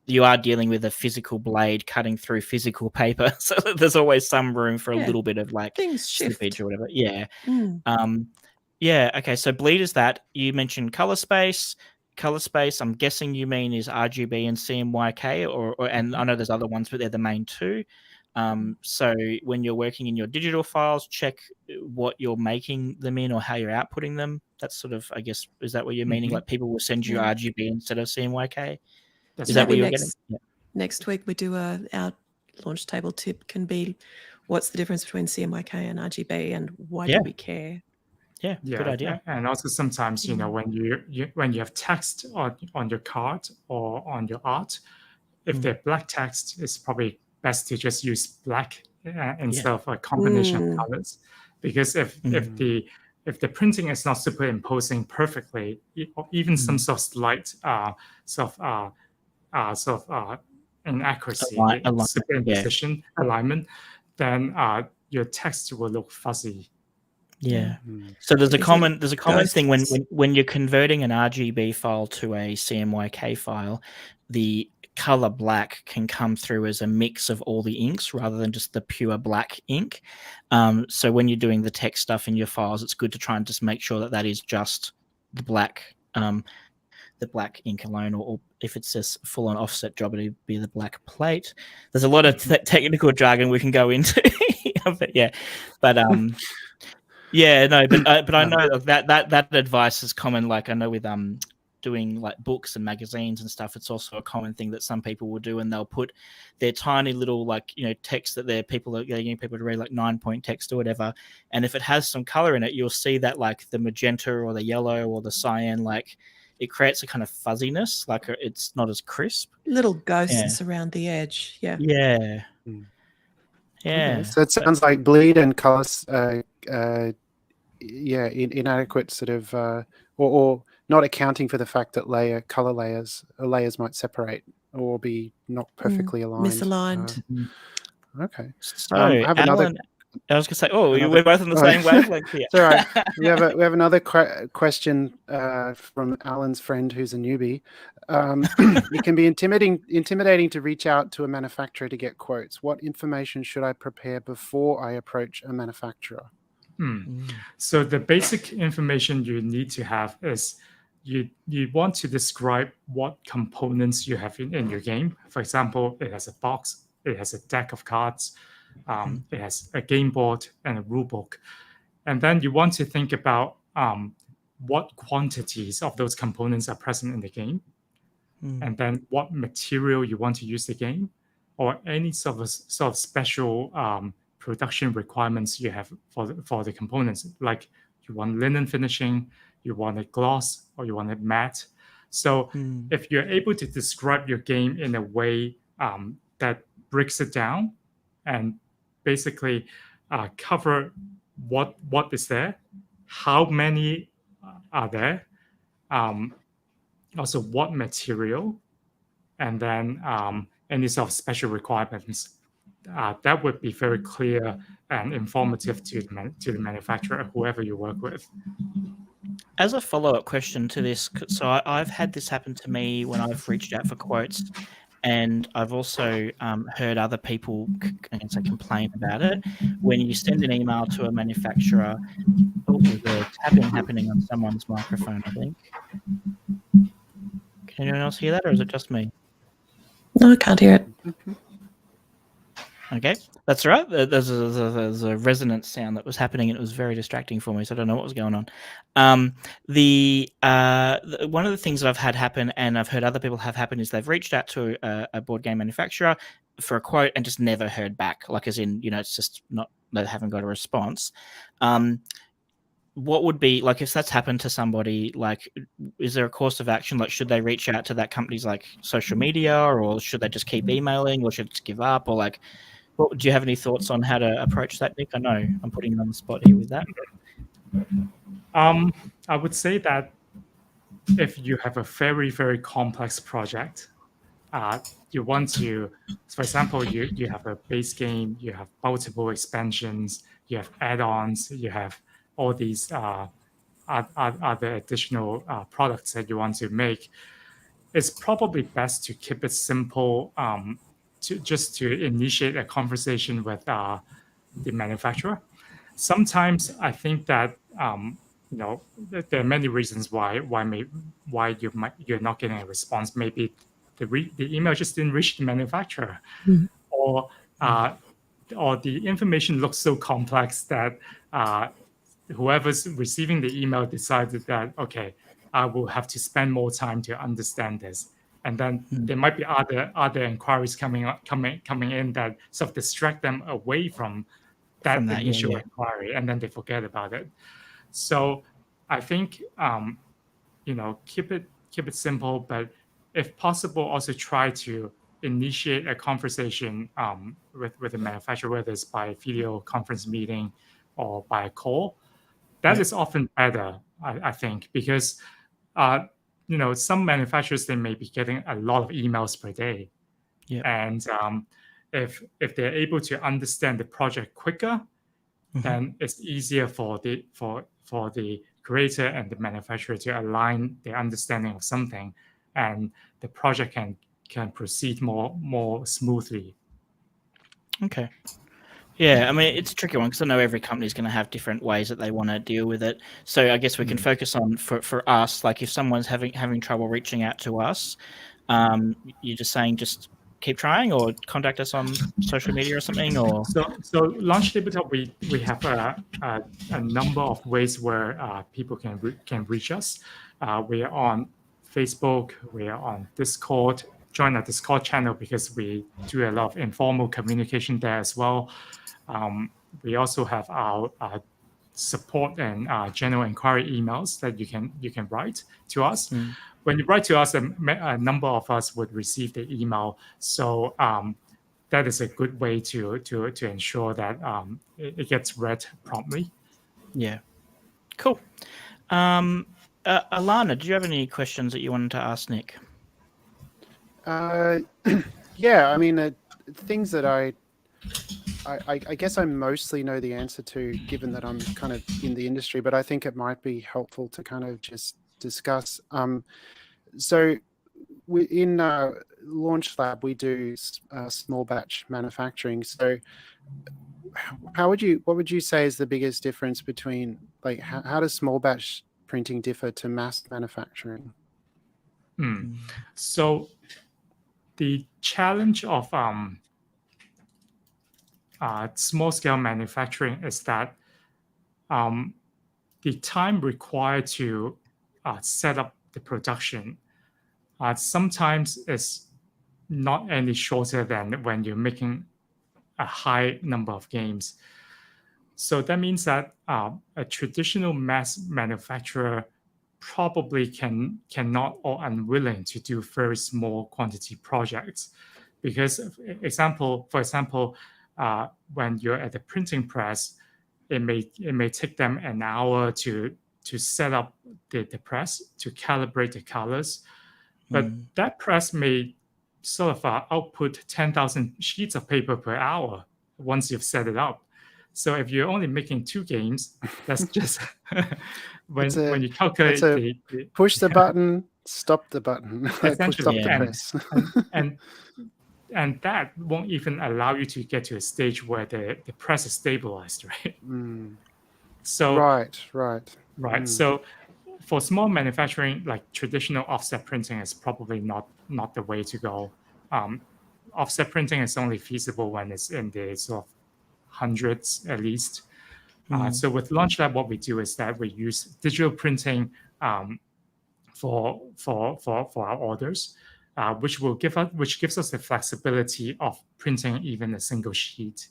you are dealing with a physical blade cutting through physical paper, so there's always some room for a Yeah. little bit of like Things shift. slippage or whatever. Yeah. Mm. Yeah. Okay. So bleed is that. You mentioned color space. Color space, I'm guessing you mean is RGB and CMYK, and I know there's other ones, but they're the main two. So when you're working in your digital files, check what you're making them in or how you're outputting them. That's sort of, I guess, is that what you're meaning? Like people will send you Yeah. RGB instead of CMYK? That's Is that right. what Maybe you're getting? Yeah. next week we do our launch table tip can be what's the difference between CMYK and RGB and why Yeah. do we care? Yeah, good idea. And also sometimes, when you have text on your card or on your art, if they're black text, it's probably best to just use black instead of a combination of colors, because if the printing is not superimposing perfectly, or even some sort of slight inaccuracy, superimposition alignment, then your text will look fuzzy. Yeah. So there's a common thing ghosts. when you're converting an RGB file to a CMYK file, the color black can come through as a mix of all the inks rather than just the pure black ink. So when you're doing the text stuff in your files, it's good to try and just make sure that is just the black ink alone, or if it's just full on offset job, it'd be the black plate. There's a lot of technical jargon we can go into, but yeah, no, but I know that advice is common. Like I know with doing like books and magazines and stuff, it's also a common thing that some people will do, and they'll put their tiny little text that they're getting people to read, like 9-point text or whatever, and if it has some color in it, you'll see that like the magenta or the yellow or the cyan, like it creates a kind of fuzziness, like it's not as crisp. Little ghosts around the edge. Yeah. Yeah. Yeah. Okay. So it sounds like bleed and colors, inadequate sort of, or not accounting for the fact that color layers might separate or be not perfectly aligned. Misaligned. Okay. So I have Alan, I was going to say, we're both on the same wavelength here. It's all right. We have another question from Alan's friend who's a newbie. It can be intimidating to reach out to a manufacturer to get quotes. What information should I prepare before I approach a manufacturer? So the basic information you need to have is you want to describe what components you have in your game. For example, it has a box, it has a deck of cards, it has a game board and a rule book. And then you want to think about what quantities of those components are present in the game, and then what material you want to use the game, or any sort of special production requirements you have for the components, like you want linen finishing, you want it gloss, or you want it matte. So if you're able to describe your game in a way that breaks it down and basically cover what is there, how many are there, also what material, and then any sort of special requirements, that would be very clear and informative to the manufacturer, whoever you work with. As a follow-up question to this, so I've had this happen to me when I've reached out for quotes, and I've also heard other people complain about it. When you send an email to a manufacturer, there's a tapping happening on someone's microphone, I think. Can anyone else hear that, or is it just me? No, I can't hear it. Okay, that's all right. There's a resonance sound that was happening, and it was very distracting for me, so I don't know what was going on. One of the things that I've had happen, and I've heard other people have happen, is they've reached out to a board game manufacturer for a quote and just never heard back. Like, as in, it's just not, they haven't got a response. What would be, like, if that's happened to somebody, like, is there a course of action? Like, should they reach out to that company's, like, social media, or should they just keep emailing, or should they just give up, or, like, do you have any thoughts on how to approach that, Nick? I know I'm putting you on the spot here with that. I would say that if you have a very, very complex project, you want to, for example, you have a base game, you have multiple expansions, you have add-ons, you have all these other additional products that you want to make. it's probably best to keep it simple, to initiate a conversation with the manufacturer. Sometimes I think that there are many reasons why you're not getting a response. Maybe the email just didn't reach the manufacturer, or or the information looks so complex that whoever's receiving the email decided that, okay, I will have to spend more time to understand this. And then there might be other inquiries coming in that sort of distract them away from that initial inquiry, and then they forget about it. So I think keep it simple, but if possible, also try to initiate a conversation with the manufacturer, whether it's by video conference meeting or by a call. That is often better, I think, because some manufacturers, they may be getting a lot of emails per day. And if they're able to understand the project quicker, then it's easier for the creator and the manufacturer to align their understanding of something, and the project can proceed more smoothly. Okay. Yeah, I mean, it's a tricky one because I know every company is going to have different ways that they want to deal with it. So I guess we can focus on for us, like if someone's having trouble reaching out to us, you're just saying just keep trying or contact us on social media or something, or so Launch Tabletop, we have a number of ways where people can reach us. We are on Facebook, we are on Discord. Join our Discord channel because we do a lot of informal communication there as well. We also have our support and general inquiry emails that you can write to us. When you write to us, a number of us would receive the email. So that is a good way to ensure that it gets read promptly. Yeah, cool. Alana, do you have any questions that you wanted to ask Nick? Yeah, I mean, things that I guess I mostly know the answer to, given that I'm kind of in the industry, but I think it might be helpful to kind of just discuss. So in Launch Lab, we do small batch manufacturing. So what would you say is the biggest difference between, like, how does small batch printing differ to mass manufacturing? So the challenge of small scale manufacturing is that the time required to set up the production sometimes is not any shorter than when you're making a high number of games. So that means that a traditional mass manufacturer probably cannot or unwilling to do very small quantity projects, because for example, when you're at the printing press, it may take them an hour to set up the press, to calibrate the colors, but that press may sort of output 10,000 sheets of paper per hour once you've set it up. So if you're only making 2 games, that's just when you calculate the push the button, stop the button, essentially, stop the press. and that won't even allow you to get to a stage where the press is stabilized, right? So right. So for small manufacturing, like traditional offset printing is probably not the way to go. Offset printing is only feasible when it's in the sort of hundreds at least. So with Launch Lab, what we do is that we use digital printing for our orders, which gives us the flexibility of printing even a single sheet.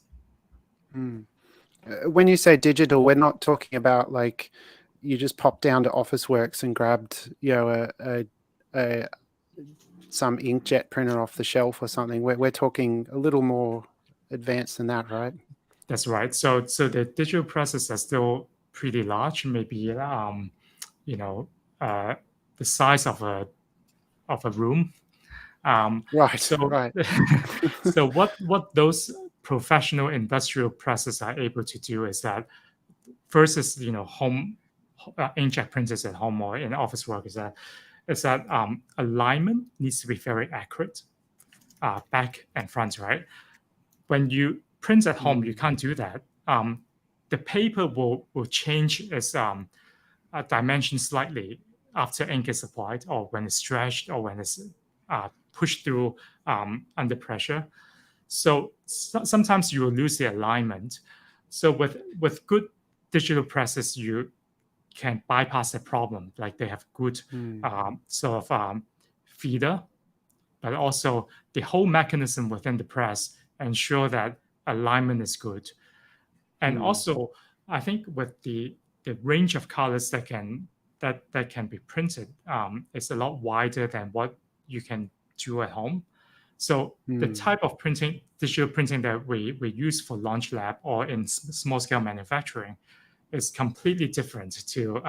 When you say digital, we're not talking about like you just popped down to Officeworks and grabbed some inkjet printer off the shelf or something. We're talking a little more advanced than that, right? That's right. So the digital presses are still pretty large, maybe the size of a room. Right. So what those professional industrial presses are able to do is that first is home inkjet printers at home or in office work, is that is that alignment needs to be very accurate, back and front, right? When you print at home, you can't do that. The paper will change its dimension slightly after ink is applied, or when it's stretched, or when it's pushed through under pressure. So sometimes you will lose the alignment. So with good digital presses, you can bypass the problem. Like they have good sort of feeder, but also the whole mechanism within the press ensure that alignment is good. And also, I think with the range of colors that can be printed is a lot wider than what you can do at home. So the type of printing, digital printing that we use for Launch Lab or in small scale manufacturing is completely different to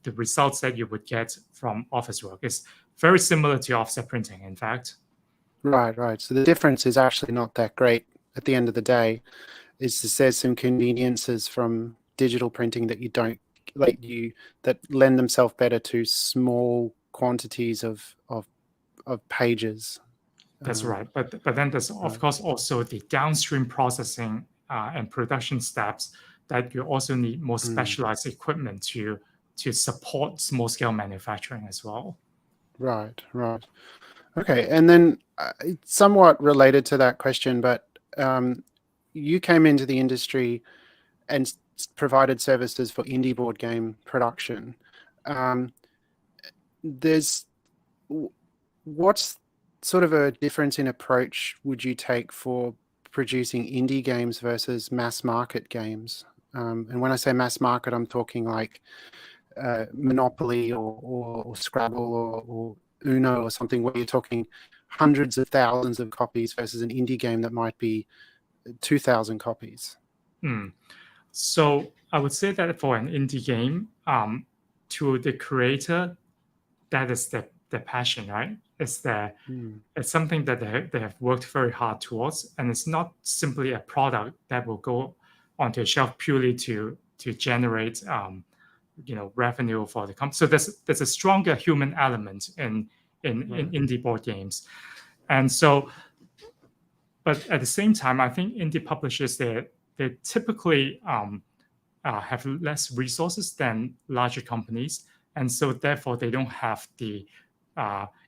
the results that you would get from office work. It's very similar to offset printing, in fact. Right. So the difference is actually not that great at the end of the day. There's some conveniences from digital printing that you don't that lend themselves better to small quantities of pages. That's right. But then there's of course also the downstream processing and production steps that you also need more specialized equipment to support small scale manufacturing as well. Right. Okay, and then somewhat related to that question, but you came into the industry and provided services for indie board game production. What's sort of a difference in approach would you take for producing indie games versus mass market games? And when I say mass market, I'm talking like Monopoly or Scrabble or Uno or something where you're talking hundreds of thousands of copies versus an indie game that might be 2,000 copies. So I would say that for an indie game, to the creator, that is the passion, right? It's something that they have worked very hard towards, and it's not simply a product that will go onto a shelf purely to generate revenue for the company. So there's a stronger human element in indie board games, and so, but at the same time, I think indie publishers they typically have less resources than larger companies, and so therefore they don't have the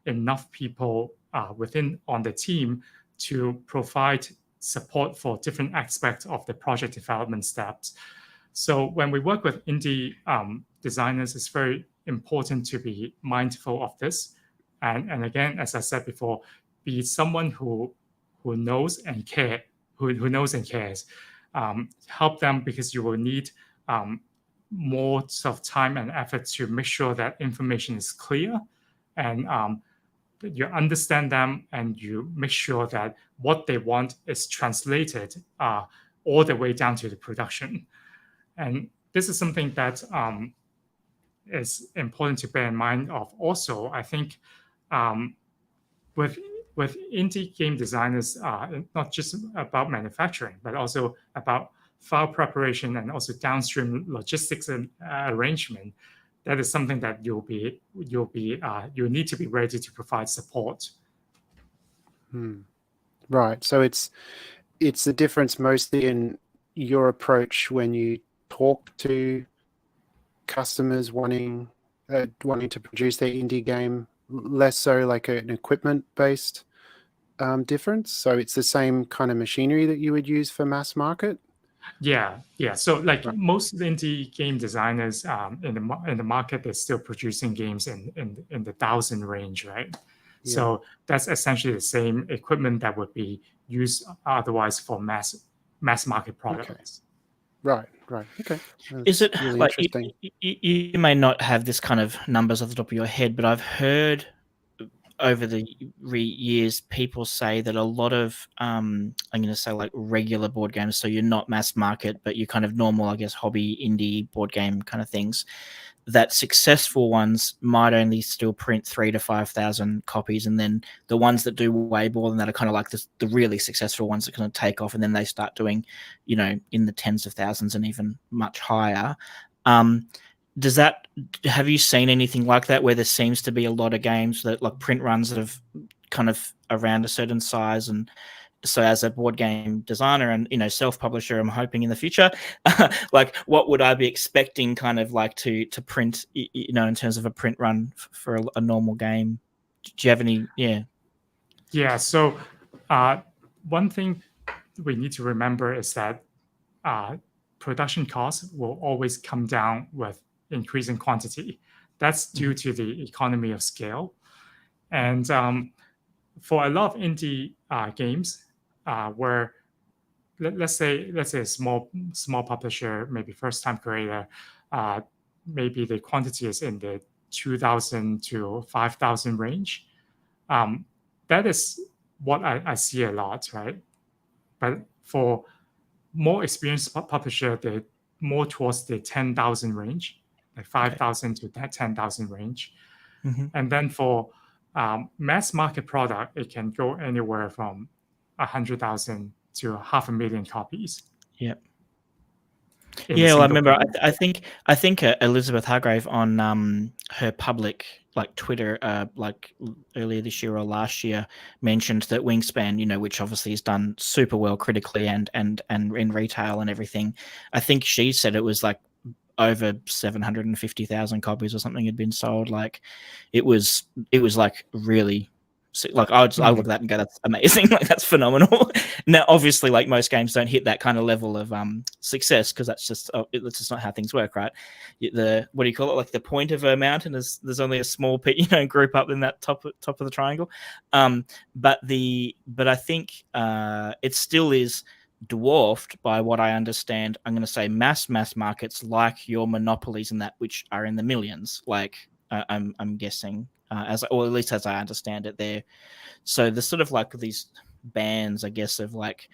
enough people within on the team to provide support for different aspects of the project development steps. So when we work with indie designers, it's very important to be mindful of this. And again, as I said before, be someone who knows and cares. Help them, because you will need more sort of time and effort to make sure that information is clear, and you understand them, and you make sure that what they want is translated all the way down to the production. And this is something that is important to bear in mind of. Also, I think with indie game designers, not just about manufacturing, but also about file preparation and also downstream logistics and arrangement. That is something that you'll need to be ready to provide support. Right. So it's the difference mostly in your approach when you talk to customers wanting to produce their indie game, less so like an equipment-based difference. So it's the same kind of machinery that you would use for mass market. Yeah. So like most indie game designers in the market, they're still producing games in the 1,000 range, right? Yeah. So that's essentially the same equipment that would be used otherwise for mass market products. Okay. Right. Okay. Is it really like interesting? You may not have this kind of numbers off the top of your head, but I've heard over the years people say that a lot of I'm going to say like regular board games, so you're not mass market, but you're kind of normal, I guess, hobby indie board game kind of things, that successful ones might only still print 3,000 to 5,000 copies, and then the ones that do way more than that are kind of like the really successful ones that kind of take off, and then they start doing in the tens of thousands and even much higher. have you seen anything like that where there seems to be a lot of games that like print runs that have kind of around a certain size? And so as a board game designer and, self-publisher, I'm hoping in the future, like what would I be expecting kind of like to print, in terms of a print run for a normal game? Do you have any? Yeah. So one thing we need to remember is that production costs will always come down with increasing quantity. That's due to the economy of scale. And for a lot of indie games, where let's say a small publisher, maybe first time creator, maybe the quantity is in the 2,000 to 5,000 range. That is what I see a lot, right? But for more experienced publisher, they're more towards the 10,000 range, like 5,000 to 10,000 range. Mm-hmm. And then for mass market product, it can go anywhere from 100,000 to 500,000 copies. Yep. Yeah, well, I remember. I think Elizabeth Hargrave on her public Twitter earlier this year or last year mentioned that Wingspan, which obviously has done super well critically and in retail and everything. I think she said it was like over 750,000 copies or something had been sold. Like it was like really. Like I look at that and go, that's amazing. Like that's phenomenal. Now, obviously, like most games don't hit that kind of level of success because that's just not how things work, right? What do you call it? Like the point of a mountain is there's only a small group up in that top of the triangle. But I think it still is dwarfed by what I understand. I'm going to say mass markets like your monopolies and that, which are in the millions. Like I'm guessing. Or at least as I understand it there. So there's sort of like these bands, I guess, of like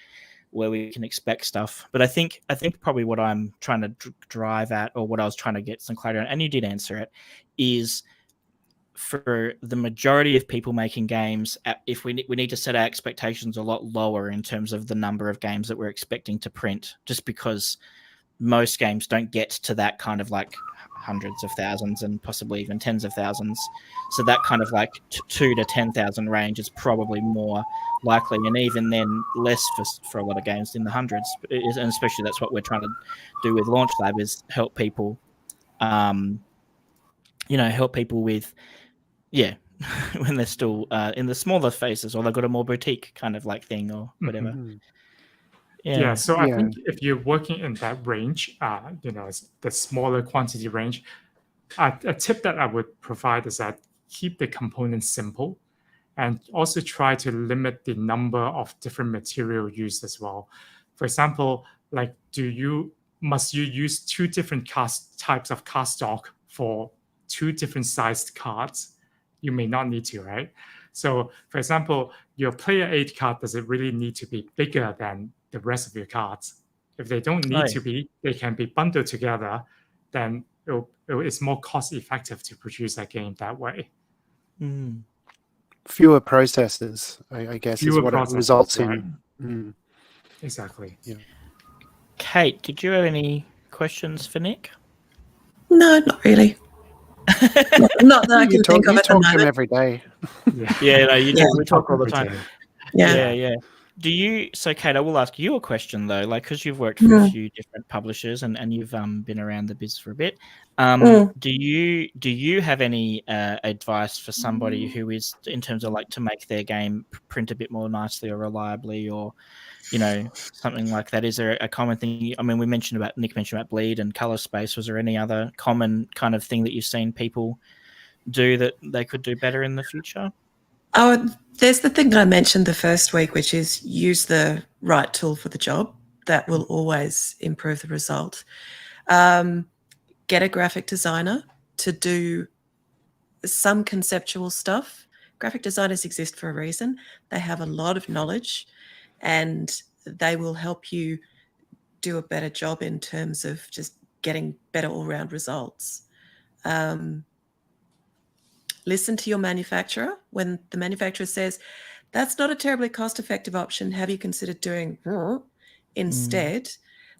where we can expect stuff. But I think probably what I'm trying to drive at, or what I was trying to get some clarity on, and you did answer it, is for the majority of people making games, if we need to set our expectations a lot lower in terms of the number of games that we're expecting to print, just because most games don't get to that kind of like hundreds of thousands and possibly even tens of thousands. So that kind of like 2 to 10,000 range is probably more likely, and even then less for a lot of games in the hundreds. And especially that's what we're trying to do with Launch Lab, is help people, help people with, when they're still in the smaller phases, or they've got a more boutique kind of like thing or whatever. Mm-hmm. Yeah, so I think if you're working in that range, the smaller quantity range, a tip that I would provide is that keep the components simple, and also try to limit the number of different material used as well. For example, like must you use 2 different types of cardstock for 2 different sized cards? You may not need to, right? So, for example, your player 8 card, does it really need to be bigger than the rest of your cards? If they don't need to be, they can be bundled together, then it's more cost effective to produce a game that way. Fewer processes, I guess, is what it results in. Right. Exactly. Yeah. Kate, did you have any questions for Nick? No, not really. not that I can think of at the moment. You talk to him every day. We talk all the time. Yeah. Do you? So, Kate, I will ask you a question though, like because you've worked for a few different publishers and you've been around the biz for a bit. Do you have any advice for somebody who is, in terms of like to make their game print a bit more nicely or reliably, or something like that? Is there a common thing? I mean, Nick mentioned about bleed and color space. Was there any other common kind of thing that you've seen people do that they could do better in the future? Oh, there's the thing that I mentioned the first week, which is use the right tool for the job. That will always improve the result. Get a graphic designer to do some conceptual stuff. Graphic designers exist for a reason. They have a lot of knowledge and they will help you do a better job in terms of just getting better all-round results. Listen to your manufacturer. When the manufacturer says, that's not a terribly cost-effective option, have you considered doing instead?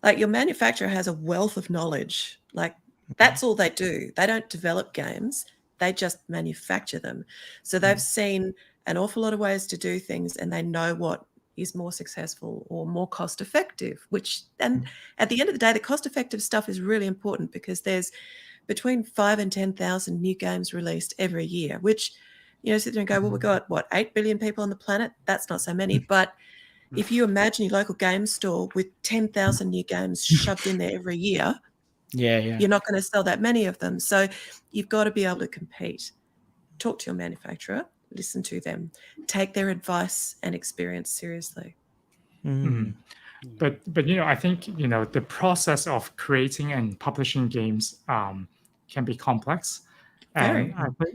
Like, your manufacturer has a wealth of knowledge. Like, That's all they do. They don't develop games, they just manufacture them. So they've seen an awful lot of ways to do things, and they know what is more successful or more cost effective, and at the end of the day, the cost effective stuff is really important, because there's between 5 and 10,000 new games released every year, which, sit there and go, well, we've got, 8 billion people on the planet? That's not so many. But if you imagine your local game store with 10,000 new games shoved in there every year, you're not going to sell that many of them. So you've got to be able to compete. Talk to your manufacturer, listen to them, take their advice and experience seriously. But I think the process of creating and publishing games can be complex, and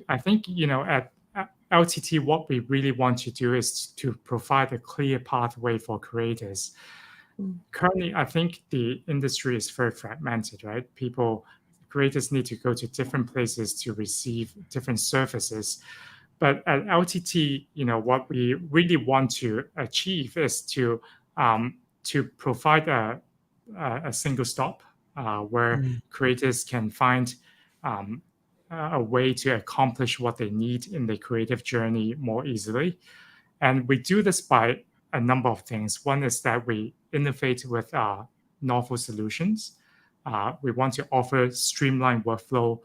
I think at LTT, what we really want to do is to provide a clear pathway for creators. Currently, I think the industry is very fragmented, right? Creators need to go to different places to receive different services. But at LTT, what we really want to achieve is to provide a single stop where creators can find a way to accomplish what they need in their creative journey more easily. And we do this by a number of things. One is that we innovate with novel solutions. We want to offer streamlined workflow,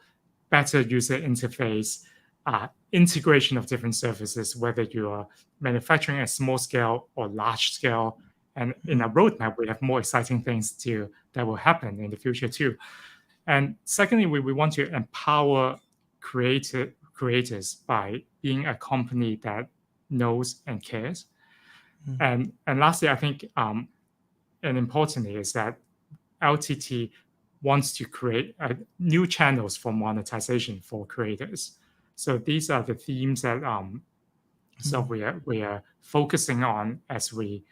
better user interface, integration of different services, whether you are manufacturing at small scale or large scale. And in our roadmap, we have more exciting things that will happen in the future too. And secondly, we want to empower creators by being a company that knows and cares. And lastly, I think, and importantly, is that LTT wants to create new channels for monetization for creators. So these are the themes that we are focusing on as we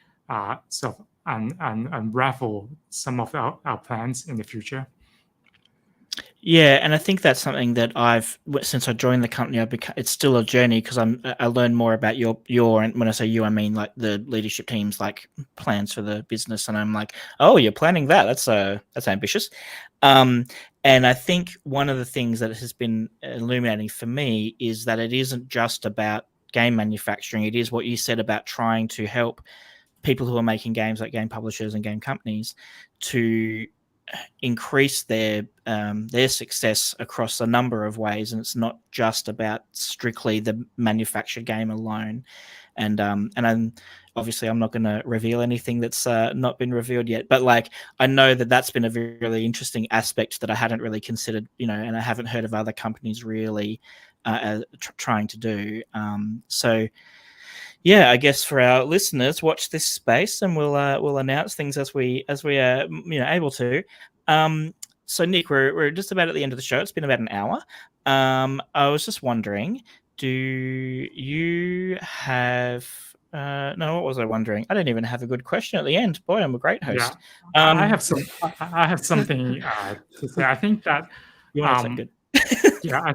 sort of unravel some of our plans in the future. Yeah, and I think that's something that since I joined the company, it's still a journey, because I learn more about your, and when I say you, I mean like the leadership team's like plans for the business, and I'm like, oh, you're planning that? That's ambitious. And I think one of the things that has been illuminating for me is that it isn't just about game manufacturing. It is what you said about trying to help people who are making games, like game publishers and game companies, to increase their success across a number of ways, and it's not just about strictly the manufactured game alone. And obviously I'm not going to reveal anything that's not been revealed yet, but like I know that that's been a really interesting aspect that I hadn't really considered, and I haven't heard of other companies really trying to do. So yeah, I guess for our listeners, watch this space, and we'll announce things as we are able to. So Nick, we're just about at the end of the show. It's been about an hour. I was just wondering, do you have? No, what was I wondering? I don't even have a good question at the end. Boy, I'm a great host. Yeah, I have something to say. I think that you want to say good. Yeah,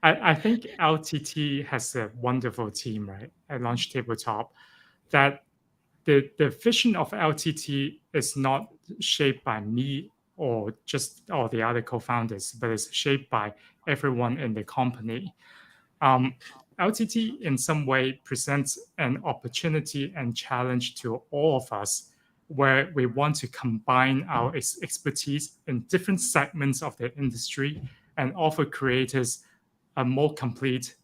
I think LTT has a wonderful team, right, at Launch Tabletop. That the vision of LTT is not shaped by me or just all the other co-founders, but it's shaped by everyone in the company. LTT in some way presents an opportunity and challenge to all of us, where we want to combine our expertise in different segments of the industry and offer creators a more complete,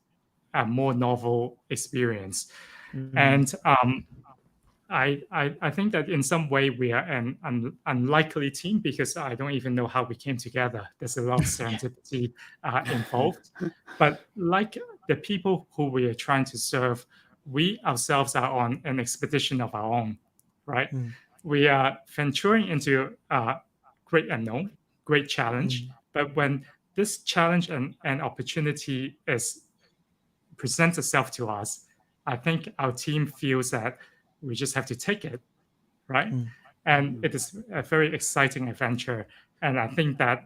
a more novel experience. And I think that in some way we are an unlikely team, because I don't even know how we came together. There's a lot of serendipity involved. But like the people who we are trying to serve, we ourselves are on an expedition of our own, right? We are venturing into great unknown, great challenge. But when this challenge and opportunity presents itself to us, I think our team feels that we just have to take it, right? And it is a very exciting adventure. And I think that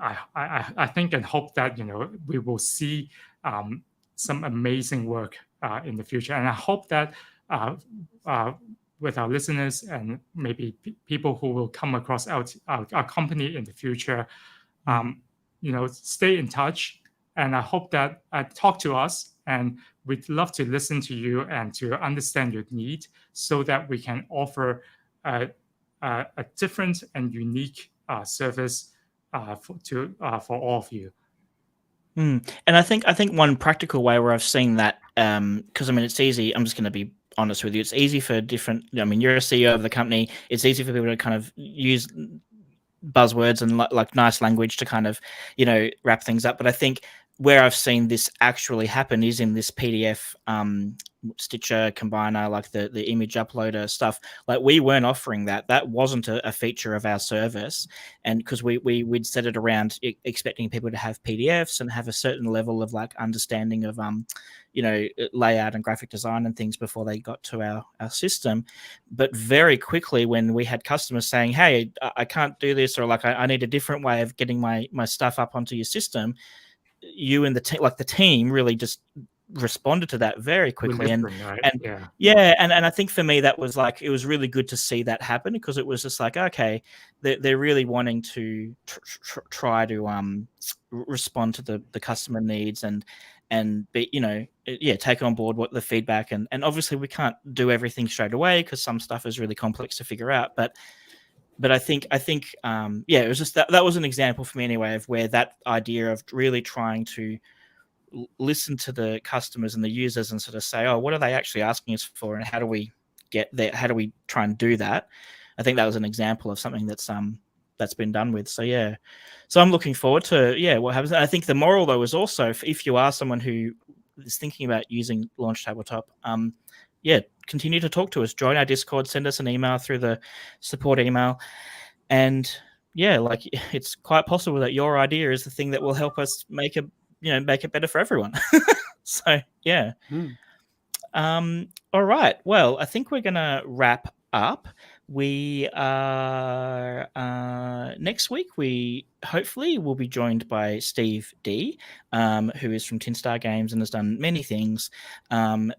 I think and hope that we will see some amazing work in the future. And I hope that with our listeners and maybe people who will come across our company in the future. Stay in touch, and I hope that talk to us, and we'd love to listen to you and to understand your need so that we can offer a different and unique service for all of you. And I think one practical way where I've seen that, because it's easy. I'm just going to be honest with you. It's easy for different. You're a CEO of the company. It's easy for people to kind of use buzzwords and like nice language to kind of wrap things up. But I think where I've seen this actually happen is in this PDF Stitcher combiner, like the image uploader stuff. Like we weren't offering that. That wasn't a feature of our service, and because we'd set it around expecting people to have PDFs and have a certain level of like understanding of layout and graphic design and things before they got to our system. But very quickly, when we had customers saying, "Hey, I can't do this," or like I need a different way of getting my stuff up onto your system, you and the team really just responded to that very quickly. And I think for me that was like, it was really good to see that happen, because it was just like, okay, they're really wanting to try to respond to the customer needs and be, take on board what the feedback, and obviously we can't do everything straight away because some stuff is really complex to figure out, but I think it was just that was an example for me anyway of where that idea of really trying to listen to the customers and the users and sort of say, oh, what are they actually asking us for, and how do we get there? How do we try and do that? I think that was an example of something that's been done with. So I'm looking forward to what happens. And I think the moral though is also, if you are someone who is thinking about using Launch Tabletop, continue to talk to us. Join our Discord. Send us an email through the support email, and it's quite possible that your idea is the thing that will help us make it better for everyone. So all right. Well, I think we're gonna wrap up. We are next week. We hopefully will be joined by Steve D, who is from Tin Star Games and has done many things.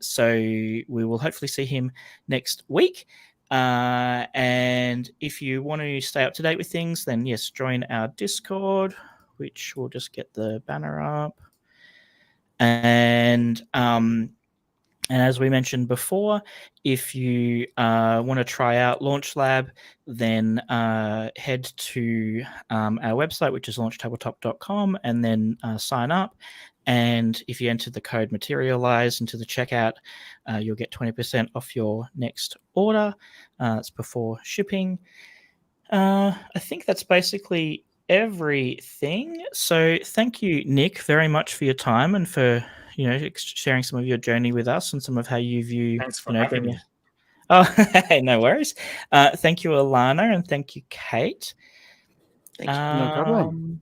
So we will hopefully see him next week. And if you want to stay up to date with things, then yes, join our Discord, which we'll just get the banner up. And as we mentioned before, if you want to try out Launch Lab, then head to our website, which is launchtabletop.com, and then sign up. And if you enter the code Materialise into the checkout, you'll get 20% off your next order. It's before shipping. I think that's basically everything. So thank you, Nick, very much for your time and for sharing some of your journey with us and some of how you view. Thanks for having me. Oh, no worries. Thank you, Alana, and thank you, Kate. Thank you. No problem.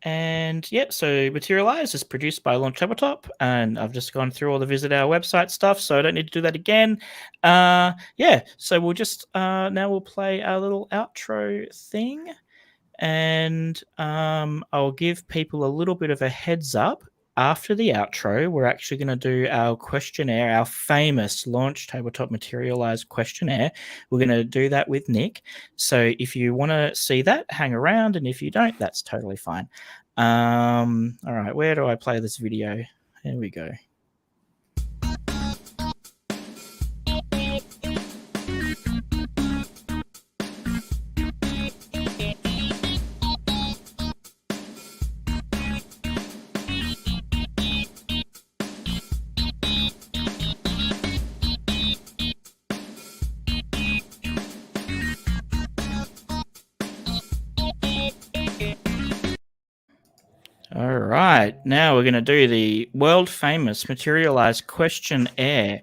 And so Materialise is produced by Launch Tabletop, and I've just gone through all the visit our website stuff, so I don't need to do that again. So we'll just now we'll play our little outro thing, and I'll give people a little bit of a heads up. After the outro, we're actually going to do our questionnaire, our famous Launch Tabletop Materialise questionnaire. We're going to do that with Nick. So if you want to see that, hang around. And if you don't, that's totally fine. All right, where do I play this video? Here we go. All right, now we're going to do the world-famous Materialise questionnaire.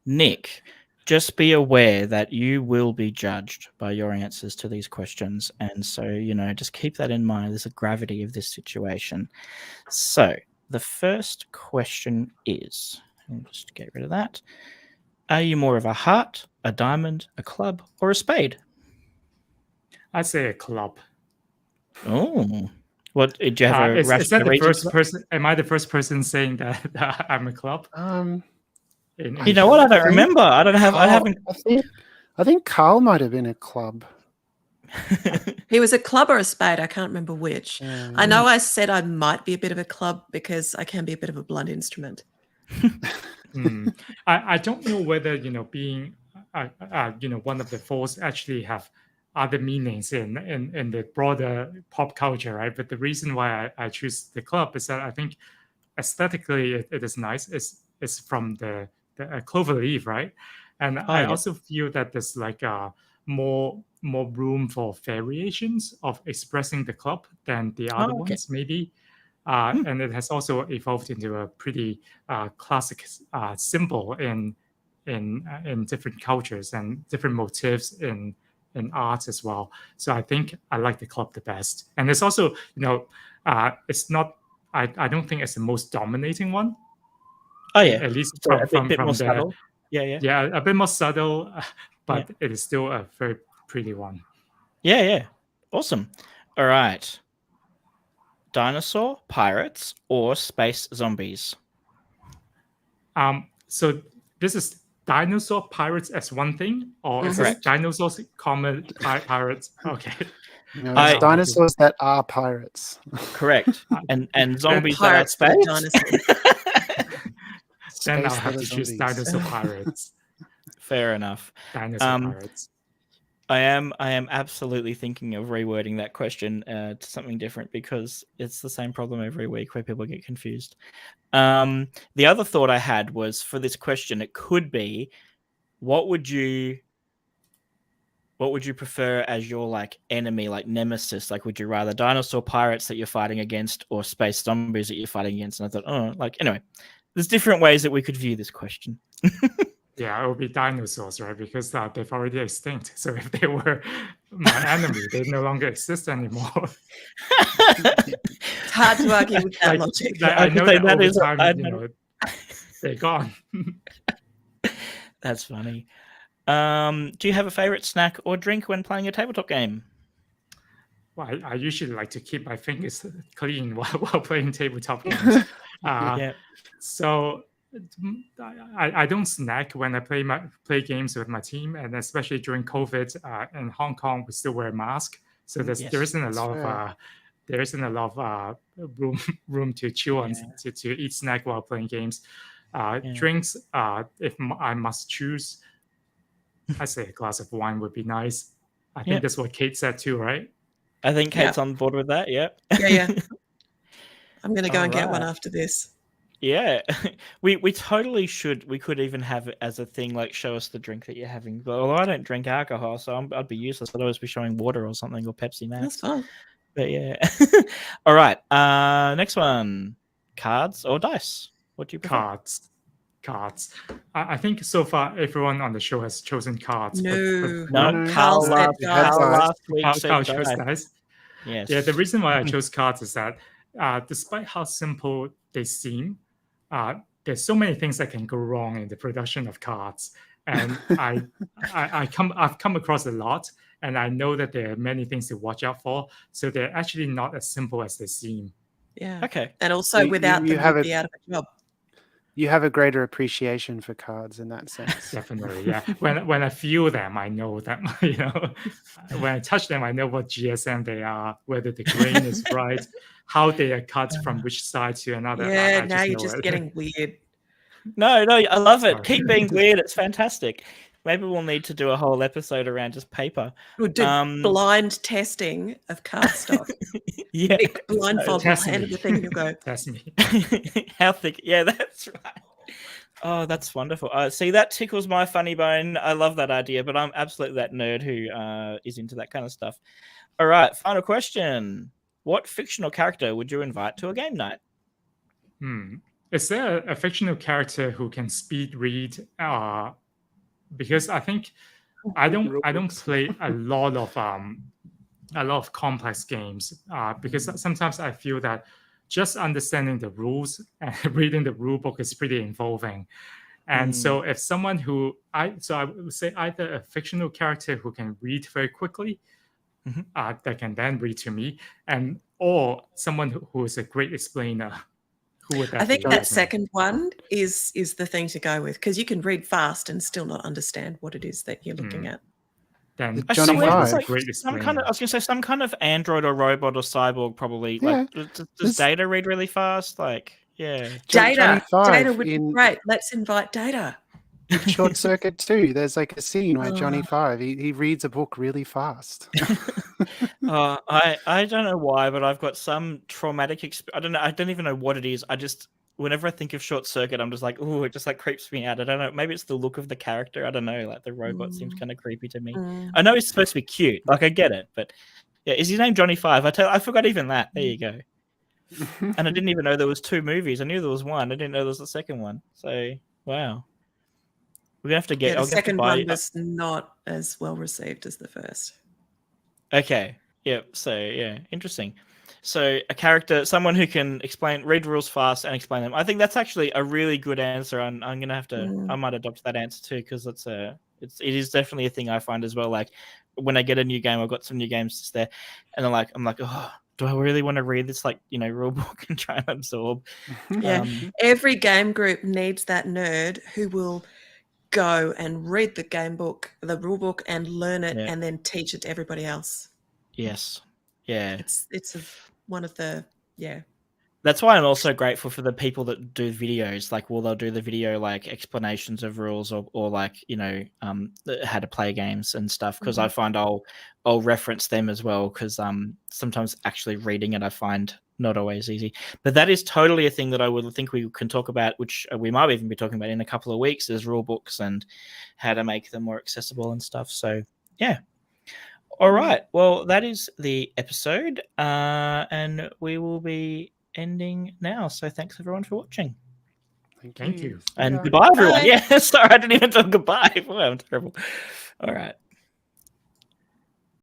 Nick, just be aware that you will be judged by your answers to these questions. And so, just keep that in mind. There's a gravity of this situation. So the first question is, I'll just get rid of that. Are you more of a heart, a diamond, a club, or a spade? I'd say a club. Oh, what did you have? Is that the first person? Am I the first person saying that I'm a club? You know what? I don't remember. I don't have. I haven't. I think Carl might have been a club. He was a club or a spade. I can't remember which. I know I said I might be a bit of a club because I can be a bit of a blunt instrument. I don't know whether being one of the fours actually have other meanings in the broader pop culture, right? But the reason why I choose the club is that I think aesthetically it is nice. It's from the clover leaf, right? And I yeah. also feel that there's like more room for variations of expressing the club than the other okay. ones, maybe. And it has also evolved into a pretty classic symbol in different cultures and different motifs in art as well. So I think I like the club the best. And it's also, it's not. I don't think it's the most dominating one. Oh yeah, At least so a from bit more the subtle. Yeah. a bit more subtle, but it is still a very pretty one. Yeah. Awesome. All right. Dinosaur, pirates, or space zombies? So this is dinosaur pirates as one thing, or is this Correct. dinosaurs, pirates? Okay. No, it's dinosaurs that are pirates. Correct. And zombies that are Pirates that are space? dinosaurs. Then I'll Space have that to are choose zombies. dinosaur pirates. Fair enough. Dinosaur pirates. I am absolutely thinking of rewording that question to something different because it's the same problem every week where people get confused. The other thought I had was for this question, it could be, what would you prefer as your like enemy, like nemesis? Like, would you rather dinosaur pirates that you're fighting against or space zombies that you're fighting against? And I thought, anyway, there's different ways that we could view this question. Yeah, it would be dinosaurs, right? Because they've already extinct. So if they were my enemy, they no longer exist anymore. It's hard to argue with that logic. I know that over time, they're gone. That's funny. Do you have a favorite snack or drink when playing a tabletop game? Well, I usually like to keep my fingers clean while playing tabletop games. So I don't snack when I play games with my team, and especially during COVID in Hong Kong, we still wear a mask, so there isn't a lot of room to chew on to eat snack while playing games. Drinks, if I must choose, I say a glass of wine would be nice. I think that's what Kate said too, right? I think Kate's on board with that. Yeah. I'm going to go and get one after this. Yeah, we totally should. We could even have it as a thing, like show us the drink that you're having. But although I don't drink alcohol, so I'd be useless. I'd always be showing water or something or Pepsi Max. That's fine. But yeah. All right. Next one: cards or dice? What do you prefer? Cards. I think so far everyone on the show has chosen cards. No. Carl last week Carl chose dice. Yes. Yeah. The reason why I chose cards is that despite how simple they seem, there's so many things that can go wrong in the production of cards, and I've come across a lot, and I know that there are many things to watch out for. So they're actually not as simple as they seem. Yeah. Okay. And also, without them, you'd be out of a job. You have a greater appreciation for cards in that sense. Definitely, yeah. When I feel them, I know that when I touch them, I know what GSM they are, whether the grain is right, how they are cut from which side to another. Yeah, now you're just getting weird. No, I love it. Keep being weird. It's fantastic. Maybe we'll need to do a whole episode around just paper. We'll do blind testing of cardstock. Yeah. Blindfold, you'll hand the thing and you'll go. Test me. How thick? Yeah, that's right. Oh, that's wonderful. See, that tickles my funny bone. I love that idea, but I'm absolutely that nerd who is into that kind of stuff. All right, final question. What fictional character would you invite to a game night? Is there a fictional character who can speed read? Because I think I don't play a lot of complex games because sometimes I feel that just understanding the rules and reading the rule book is pretty involving. And so if someone I would say either a fictional character who can read very quickly, that can then read to me, or someone who is a great explainer Who would that I think be? that second one is the thing to go with, because you can read fast and still not understand what it is that you're looking at. Then I Johnny swear there's Five. like some kind of, I was going to say some kind of android or robot or cyborg probably. Like, does Data read really fast? Like, yeah. Johnny Data Five would be in great. Let's invite Data. Short Circuit 2. There's like a scene where Johnny Five he reads a book really fast. I don't know why, but I've got some traumatic I don't know. I don't even know what it is. I just, whenever I think of Short Circuit, I'm just like, oh, it just like creeps me out. I don't know. Maybe it's the look of the character. I don't know. Like the robot seems kind of creepy to me. I know he's supposed to be cute. Like I get it, but yeah, is his name Johnny Five? I forgot even that. There you go. And I didn't even know there was 2 movies. I knew there was one. I didn't know there was a second one. So wow. We're gonna have to get. Yeah, the second buy, one was not as well received as the first. Okay. Yep. So yeah, interesting. So a character, someone who can read rules fast and explain them. I think that's actually a really good answer. I'm gonna have to. I might adopt that answer too, because it is definitely a thing I find as well. Like when I get a new game, I've got some new games just there, and I'm like, oh, do I really want to read this rule book and try and absorb? Yeah. Every game group needs that nerd who will go and read the rule book, and learn it, and then teach it to everybody else. Yes. Yeah. It's one of the That's why I'm also grateful for the people that do videos. Like, they'll do the video like explanations of rules or like how to play games and stuff. Because I find I'll reference them as well. Because sometimes actually reading it I find not always easy. But that is totally a thing that I would think we can talk about, which we might even be talking about in a couple of weeks, is rule books and how to make them more accessible and stuff. So yeah. All right. Well, that is the episode, and we will be ending now. So thanks everyone for watching. Thank you. And goodbye, everyone. Yeah, sorry, I didn't even talk goodbye. Boy, I'm terrible. All right.